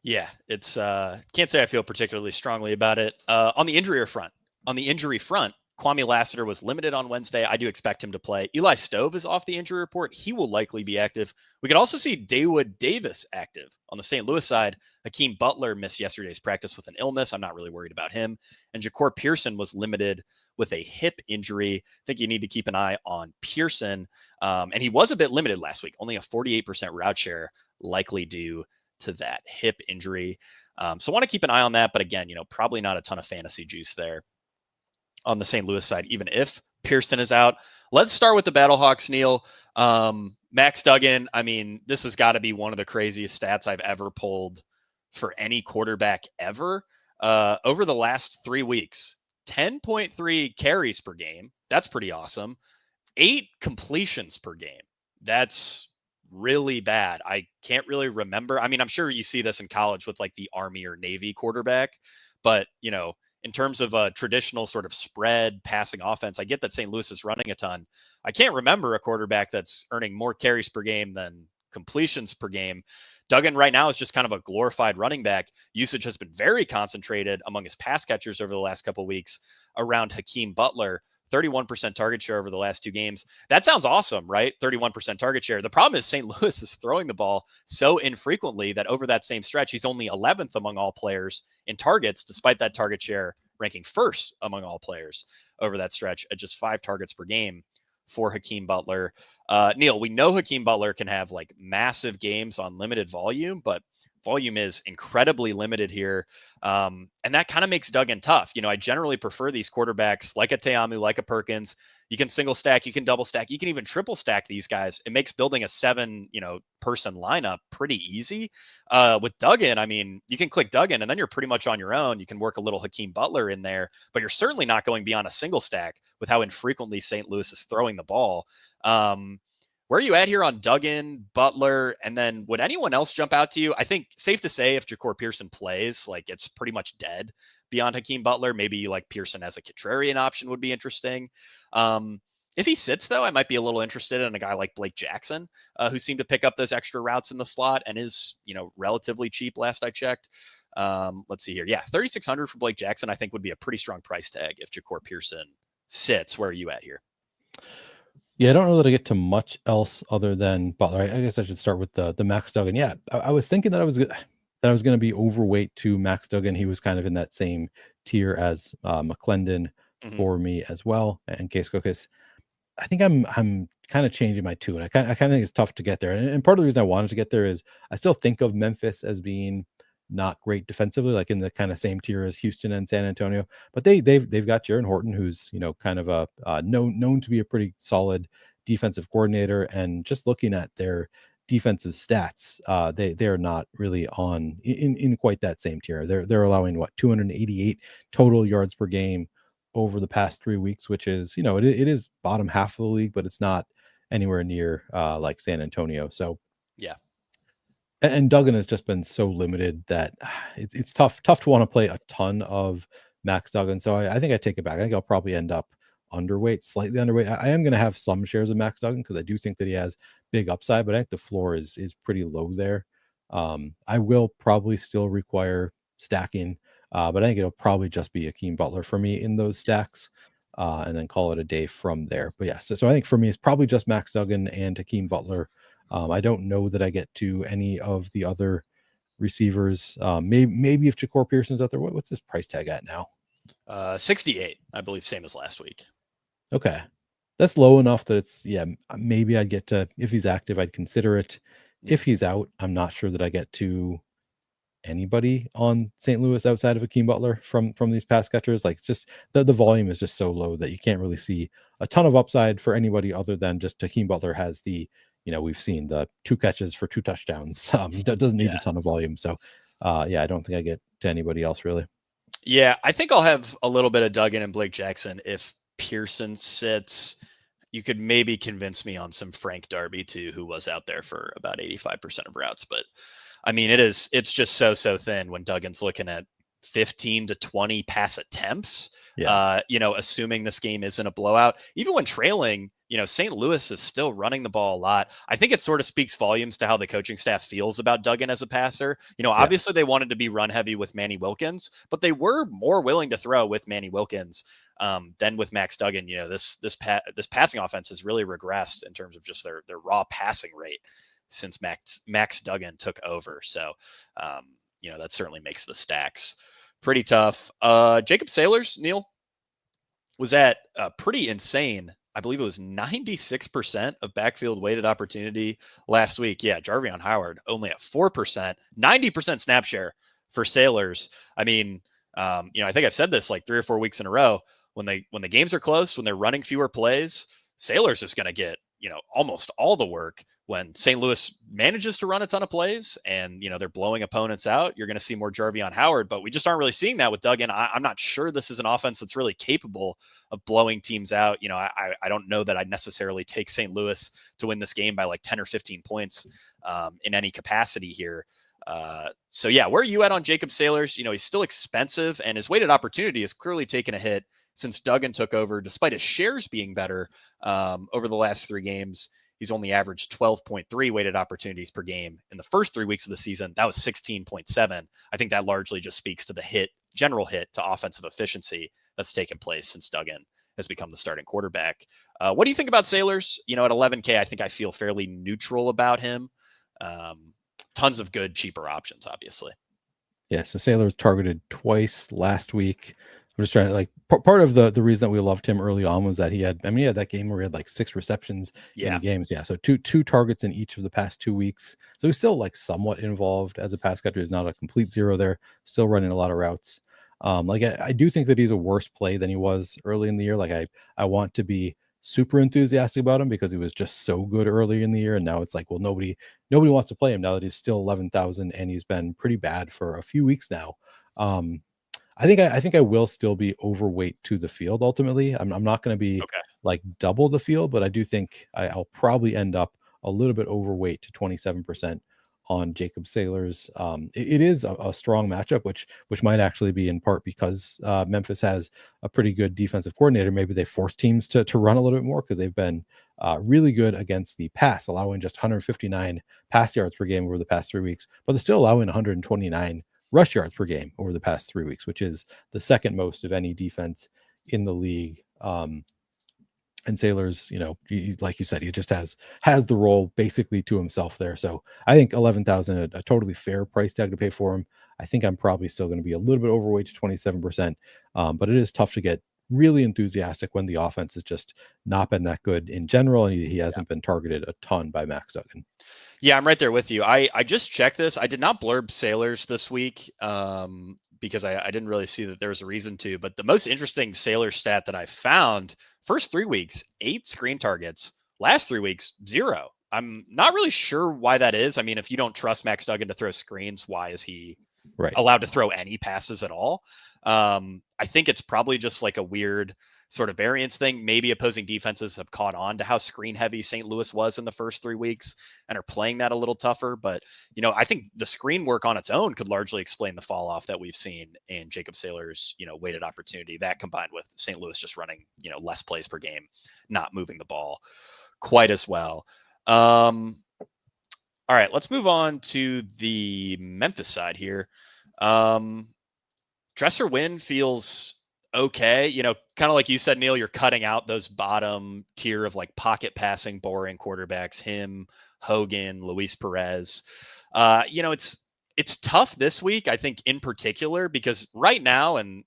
Yeah, it's can't say I feel particularly strongly about it. On the injury front, Kwame Lassiter was limited on Wednesday. I do expect him to play. Eli Stove is off the injury report. He will likely be active. We could also see Dawood Davis active. On the St. Louis side, Hakeem Butler missed yesterday's practice with an illness. I'm not really worried about him. And Ja'Cour Pearson was limited with a hip injury. I think you need to keep an eye on Pearson. And he was a bit limited last week, only a 48% route share, likely due to that hip injury. So want to keep an eye on that. But again, probably not a ton of fantasy juice there on the St. Louis side, even if Pearson is out. Let's start with the Battlehawks, Neil. Max Duggan, I mean, this has got to be one of the craziest stats I've ever pulled for any quarterback ever. Over the last 3 weeks, 10.3 carries per game. That's pretty awesome. 8 completions per game. That's really bad. I can't really remember. I mean, I'm sure you see this in college with like the Army or Navy quarterback, but in terms of a traditional sort of spread passing offense, I get that St. Louis is running a ton. I can't remember a quarterback that's earning more carries per game than completions per game. Duggan right now is just kind of a glorified running back. Usage has been very concentrated among his pass catchers over the last couple of weeks around Hakeem Butler. 31% target share over the last 2 games. That sounds awesome, right? 31% target share. The problem is St. Louis is throwing the ball so infrequently that over that same stretch, he's only 11th among all players in targets, despite that target share ranking first among all players over that stretch at just 5 targets per game for Hakeem Butler. Neil, we know Hakeem Butler can have like massive games on limited volume, but volume is incredibly limited here. And that kind of makes Duggan tough. I generally prefer these quarterbacks like a Teamu, like a Perkins. You can single stack, you can double stack, you can even triple stack these guys. It makes building a 7, person lineup pretty easy. With Duggan, I mean, you can click Duggan and then you're pretty much on your own. You can work a little Hakeem Butler in there, but you're certainly not going beyond a single stack with how infrequently St. Louis is throwing the ball. Where are you at here on Duggan, Butler, and then would anyone else jump out to you? I think safe to say if Ja'Cour Pearson plays, like it's pretty much dead beyond Hakeem Butler. Maybe like Pearson as a contrarian option would be interesting. If he sits, though, I might be a little interested in a guy like Blake Jackson, who seemed to pick up those extra routes in the slot and is, relatively cheap last I checked. Let's see here. Yeah, $3,600 for Blake Jackson, I think would be a pretty strong price tag if Ja'Cour Pearson sits. Where are you at here? Yeah, I don't know that I get to much else other than Butler. I guess I should start with the Max Duggan. Yeah, I was thinking that I was going to be overweight to Max Duggan. He was kind of in that same tier as McClendon for me as well, and Case Cookus. I think I'm kind of changing my tune. I kind of think it's tough to get there, and part of the reason I wanted to get there is I still think of Memphis as being not great defensively, like in the kind of same tier as Houston and San Antonio, but they've got Jaron Horton, who's kind of a known to be a pretty solid defensive coordinator. And just looking at their defensive stats, they are not really on in quite that same tier. They're allowing 288 total yards per game over the past 3 weeks, which is it is bottom half of the league, but it's not anywhere near like San Antonio. So yeah. And Duggan has just been so limited that it's tough to want to play a ton of Max Duggan. So I think I take it back. I think I'll probably end up slightly underweight. I am going to have some shares of Max Duggan because I do think that he has big upside, but I think the floor is pretty low there. I will probably still require stacking, but I think it'll probably just be Hakeem Butler for me in those stacks, and then call it a day from there. But yeah, so I think for me it's probably just Max Duggan and Hakeem Butler. I don't know that I get to any of the other receivers. Maybe if Ja'Cour Pearson's out there, what's his price tag at now? 68, I believe, same as last week. Okay, that's low enough that it's maybe I'd get to, if he's active, I'd consider it. If he's out, I'm not sure that I get to anybody on St. Louis outside of Hakeem Butler from these pass catchers. Like, it's just the volume is just so low that you can't really see a ton of upside for anybody other than just Hakeem Butler has the, we've seen the 2 catches for 2 touchdowns. He doesn't need a ton of volume. So I don't think I get to anybody else really. Yeah, I think I'll have a little bit of Duggan and Blake Jackson if Pearson sits. you could maybe convince me on some Frank Darby too, who was out there for about 85% of routes. But I mean, it's just so thin when Duggan's looking at 15 to 20 pass attempts, assuming this game isn't a blowout. Even when trailing, St. Louis is still running the ball a lot. I think it sort of speaks volumes to how the coaching staff feels about Duggan as a passer. Obviously they wanted to be run heavy with Manny Wilkins, but they were more willing to throw with Manny Wilkins than with Max Duggan. This passing offense has really regressed in terms of just their raw passing rate since Max Duggan took over. So, that certainly makes the stacks pretty tough. Jacob Saylors, Neil, was at pretty insane. I believe it was 96% of backfield weighted opportunity last week. Yeah, Jarvion Howard only at 4%, 90% snap share for Saylors. I mean, I think I've said this like 3 or 4 weeks in a row. When the games are close, when they're running fewer plays, Saylors is going to get almost all the work. When St. Louis manages to run a ton of plays and, they're blowing opponents out, you're going to see more Jarvion Howard, but we just aren't really seeing that with Duggan. I'm not sure this is an offense that's really capable of blowing teams out. I don't know that I'd necessarily take St. Louis to win this game by like 10 or 15 points in any capacity here. So yeah, where are you at on Jacob Saylors? He's still expensive and his weighted opportunity has clearly taken a hit since Duggan took over, despite his shares being better over the last 3 games. He's only averaged 12.3 weighted opportunities per game in the first 3 weeks of the season. That was 16.7. I think that largely just speaks to the general hit to offensive efficiency that's taken place since Duggan has become the starting quarterback. What do you think about Saylors? At 11K, I think I feel fairly neutral about him. Tons of good, cheaper options, obviously. Yeah, so Saylors targeted twice last week. I'm just trying to part of the reason that we loved him early on was that he had that game where he had like 6 receptions in the games. Yeah. So two targets in each of the past 2 weeks. So he's still like somewhat involved as a pass catcher. He's not a complete zero there, still running a lot of routes. I do think that he's a worse play than he was early in the year. Like I want to be super enthusiastic about him because he was just so good early in the year. And now it's like, well, nobody wants to play him now that he's still 11,000 and he's been pretty bad for a few weeks now. I think I will still be overweight to the field. Ultimately, I'm not going to be like double the field, but I do think I'll probably end up a little bit overweight to 27% on Jacob Saylors. It is a strong matchup, which might actually be in part because Memphis has a pretty good defensive coordinator. Maybe they force teams to run a little bit more because they've been really good against the pass, allowing just 159 pass yards per game over the past 3 weeks, but they're still allowing 129 rush yards per game over the past 3 weeks, which is the second most of any defense in the league. And Saylors, like you said, he just has the role basically to himself there. So I think 11,000, a totally fair price tag to pay for him. I think I'm probably still going to be a little bit overweight to 27%, but it is tough to get really enthusiastic when the offense has just not been that good in general, and he hasn't been targeted a ton by Max Duggan. Yeah, I'm right there with you. I just checked this. I did not blurb Saylors this week because I didn't really see that there was a reason to. But the most interesting Saylors stat that I found, first 3 weeks, 8 screen targets. Last 3 weeks, 0. I'm not really sure why that is. I mean, if you don't trust Max Duggan to throw screens, why is he allowed to throw any passes at all? I think it's probably just like a weird sort of variance thing. Maybe opposing defenses have caught on to how screen heavy St. Louis was in the first 3 weeks and are playing that a little tougher. But, I think the screen work on its own could largely explain the fall off that we've seen in Jacob Saylors, weighted opportunity, that combined with St. Louis just running, less plays per game, not moving the ball quite as well. All right, let's move on to the Memphis side here. Dresser win feels okay. Kind of like you said, Neil, you're cutting out those bottom tier of like pocket passing, boring quarterbacks, him, Hogan, Luis Perez. It's tough this week, I think, in particular, because right now, and,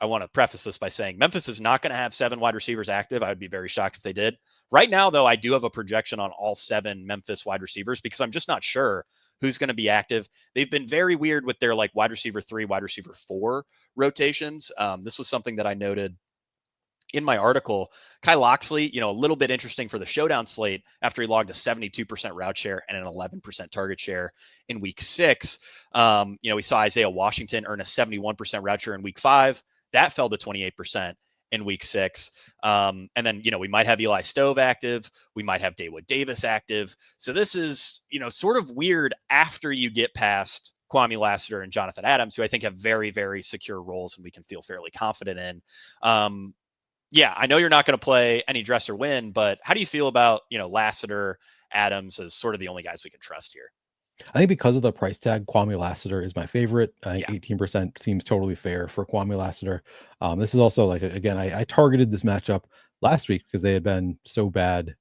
I want to preface this by saying Memphis is not going to have 7 wide receivers active. I would be very shocked if they did. Right now, though, I do have a projection on all 7 Memphis wide receivers because I'm just not sure who's going to be active. They've been very weird with their like wide receiver 3, wide receiver 4 rotations. This was something that I noted in my article. Kai Loxley, a little bit interesting for the showdown slate after he logged a 72% route share and an 11% target share in week 6. We saw Isaiah Washington earn a 71% route share in week 5. That fell to 28%. in week 6. And then, we might have Eli Stove active. We might have Dawood Davis active. So this is, sort of weird after you get past Kwame Lassiter and Jonathan Adams, who I think have very, very secure roles and we can feel fairly confident in. Yeah, I know you're not going to play any dress or win, but how do you feel about, Lassiter, Adams as sort of the only guys we can trust here? I think because of the price tag, Kwame Lassiter is my favorite. I think 18% seems totally fair for Kwame Lassiter. This is also again, I targeted this matchup last week because they had been so bad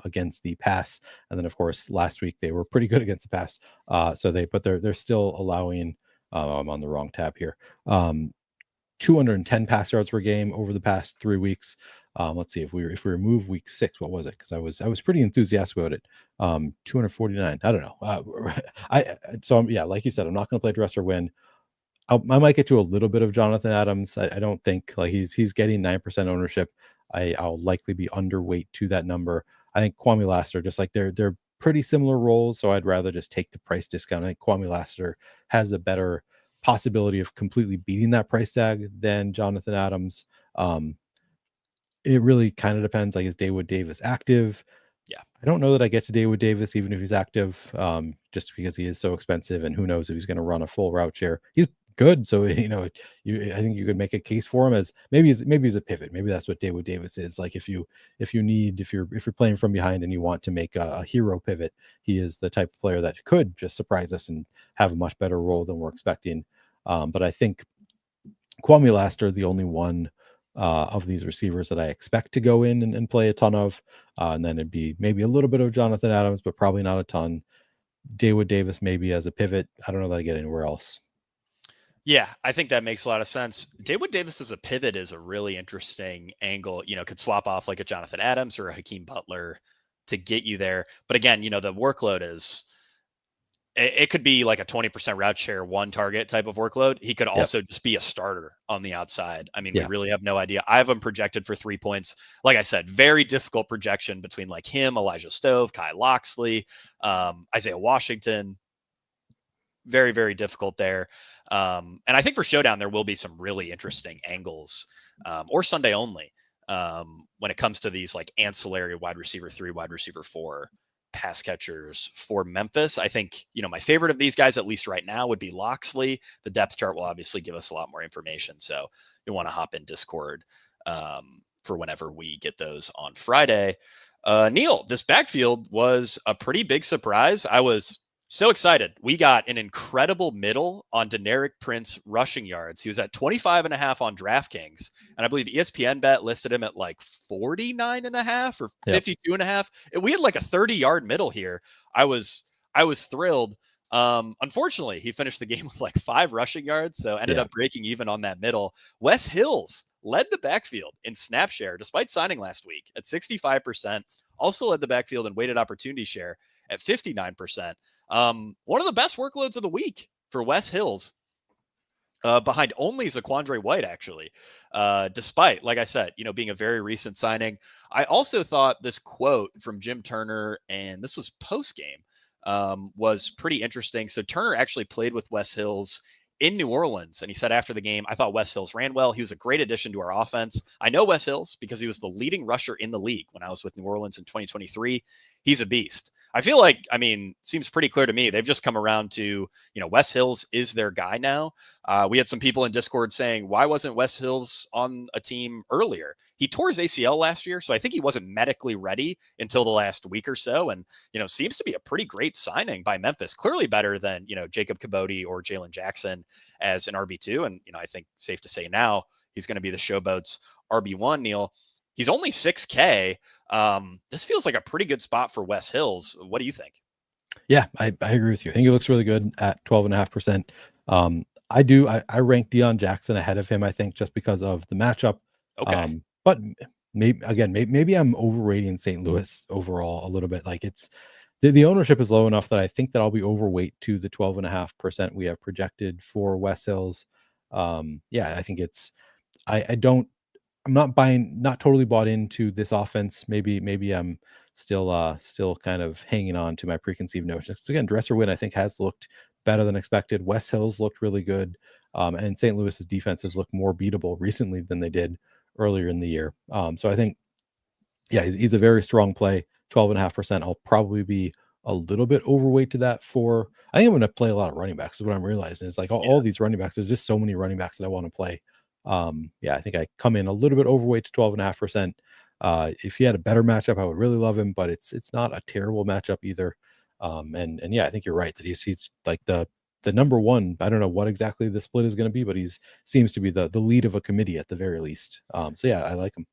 against the pass. And then of course, last week they were pretty good against the pass. But they're still allowing, I'm on the wrong tab here. 210 pass yards per game over the past 3 weeks. Let's see if we remove week 6, what was it? Because I was pretty enthusiastic about it. 249. I don't know. Like you said, I'm not going to play dress or win. I might get to a little bit of Jonathan Adams. I don't think he's getting 9% ownership. I'll likely be underweight to that number. I think Kwame Lassiter, just like they're pretty similar roles, so I'd rather just take the price discount. I think Kwame Lassiter has a better possibility of completely beating that price tag than Jonathan Adams. It really kind of depends. Is Dawood Davis active? Yeah, I don't know that I get to Dawood Davis even if he's active, just because he is so expensive, and who knows if he's going to run a full route share. He's good, so I think you could make a case for him as maybe he's a pivot. Maybe that's what Dawood Davis is. If you're playing from behind and you want to make a hero pivot, he is the type of player that could just surprise us and have a much better role than we're expecting. But I think Kwame Lassiter, the only one of these receivers that I expect to go in and play a ton of. And then it'd be maybe a little bit of Jonathan Adams, but probably not a ton. Dawood Davis maybe as a pivot. I don't know that I get anywhere else. Yeah, I think that makes a lot of sense. Dawood Davis as a pivot is a really interesting angle. Could swap off like a Jonathan Adams or a Hakeem Butler to get you there. But again, the workload is, it could be like a 20% route share, one target type of workload. He could also just be a starter on the outside. I mean, we really have no idea. I have him projected for 3 points. Like I said, very difficult projection between like him, Elijah Stove, Kai Loxley, Isaiah Washington. Very, very difficult there. And I think for Showdown, there will be some really interesting angles or Sunday only when it comes to these like ancillary wide receiver 3, wide receiver 4 pass catchers for Memphis. I think, my favorite of these guys, at least right now, would be Loxley. The depth chart will obviously give us a lot more information. So you'll want to hop in Discord for whenever we get those on Friday. Neil, this backfield was a pretty big surprise. I was so excited. We got an incredible middle on Deneric Prince rushing yards. He was at 25.5 on DraftKings. And I believe ESPN bet listed him at like 49.5 or 52.5. We had like a 30-yard middle here. I was thrilled. Unfortunately, he finished the game with like 5 rushing yards. So ended up breaking even on that middle. Wes Hills led the backfield in snap share, despite signing last week at 65%. Also led the backfield in weighted opportunity share at 59%. One of the best workloads of the week for Wes Hills, behind only Zaquandre White, actually, despite, like I said, being a very recent signing. I also thought this quote from Jim Turner, and this was post-game, was pretty interesting. So Turner actually played with Wes Hills in New Orleans, and he said after the game, I thought Wes Hills ran well. He was a great addition to our offense. I know Wes Hills because he was the leading rusher in the league when I was with New Orleans in 2023. He's a beast. I feel like, seems pretty clear to me. They've just come around to, Wes Hills is their guy now. We had some people in Discord saying, why wasn't Wes Hills on a team earlier? He tore his ACL last year, so I think he wasn't medically ready until the last week or so. And, seems to be a pretty great signing by Memphis. Clearly better than, Jacob Kabodi or Jalen Jackson as an RB2. And, I think safe to say now he's going to be the Showboats RB1, Neil. He's only 6K. This feels like a pretty good spot for Wes Hills. What do you think? Yeah, I agree with you. I think he looks really good at 12.5%. I rank Deon Jackson ahead of him, I think, just because of the matchup. Okay. But maybe I'm overrating St. Louis overall a little bit. Like it's the ownership is low enough that I think that I'll be overweight to the 12.5% we have projected for Wes Hills. I think I'm not totally bought into this offense. Maybe I'm still kind of hanging on to my preconceived notions. Again, dress or win, I think, has looked better than expected. Wes Hills looked really good. And St. Louis's defenses look more beatable recently than they did earlier in the year. So I think, yeah, he's a very strong play. 12.5%. I'll probably be a little bit overweight to that for. I think I'm going to play a lot of running backs. Is what I'm realizing. It's like all these running backs. There's just so many running backs that I want to play. Yeah, I think I come in a little bit overweight to 12.5%. If he had a better matchup, I would really love him, but it's not a terrible matchup either. And yeah, I think you're right that he's like the number one. I don't know what exactly the split is going to be, but seems to be the lead of a committee at the very least. So yeah, I like him.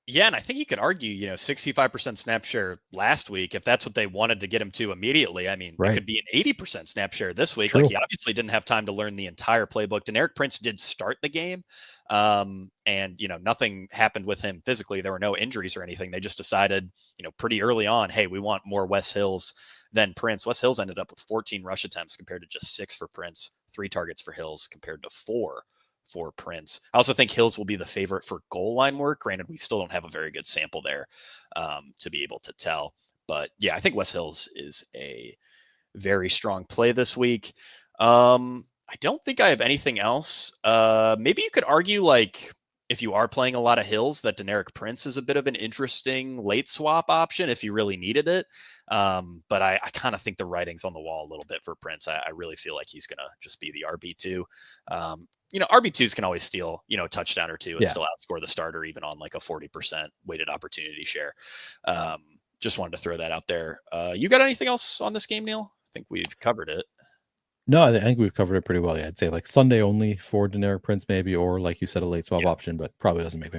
Yeah, and I think you could argue, 65% snap share last week, if that's what they wanted to get him to immediately. I mean, it could be an 80% snap share this week. True. Like, he obviously didn't have time to learn the entire playbook. Deneric Prince did start the game, and, nothing happened with him physically. There were no injuries or anything. They just decided, pretty early on, hey, we want more Wes Hills than Prince. Wes Hills ended up with 14 rush attempts compared to just 6 for Prince, 3 targets for Hills compared to 4 for Prince. I also think Hills will be the favorite for goal line work. Granted, we still don't have a very good sample there to be able to tell. But yeah, I think Wes Hills is a very strong play this week. I don't think I have anything else. Maybe you could argue, like, if you are playing a lot of Hills, that Deneric Prince is a bit of an interesting late swap option if you really needed it. But I kind of think the writing's on the wall a little bit for Prince. I really feel like he's going to just be the RB2. RB2s can always steal, a touchdown or two and still outscore the starter, even on like a 40% weighted opportunity share. Just wanted to throw that out there. You got anything else on this game, Neil? I think we've covered it. No, I think we've covered it pretty well. Yeah, I'd say like Sunday only for Deneric Prince, maybe, or like you said, a late swap option, but probably doesn't make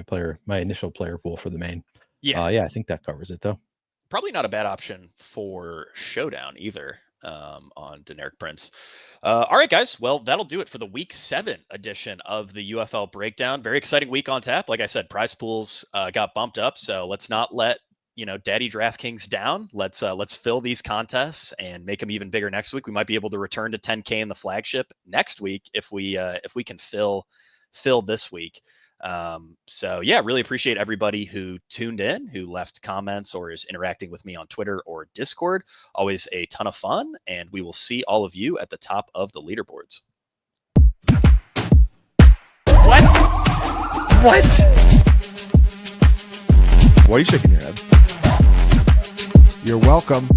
my initial player pool for the main. Yeah, I think that covers it though. Probably not a bad option for Showdown either on Deneric Prince. All right, guys. Well, that'll do it for the Week 7 edition of the UFL Breakdown. Very exciting week on tap. Like I said, prize pools got bumped up, so let's not let Daddy DraftKings down. Let's fill these contests and make them even bigger next week. We might be able to return to 10K in the flagship next week if we can fill this week. So yeah, really appreciate everybody who tuned in, who left comments or is interacting with me on Twitter or Discord. Always a ton of fun, and we will see all of you at the top of the leaderboards. What? Why are you shaking your head? You're welcome.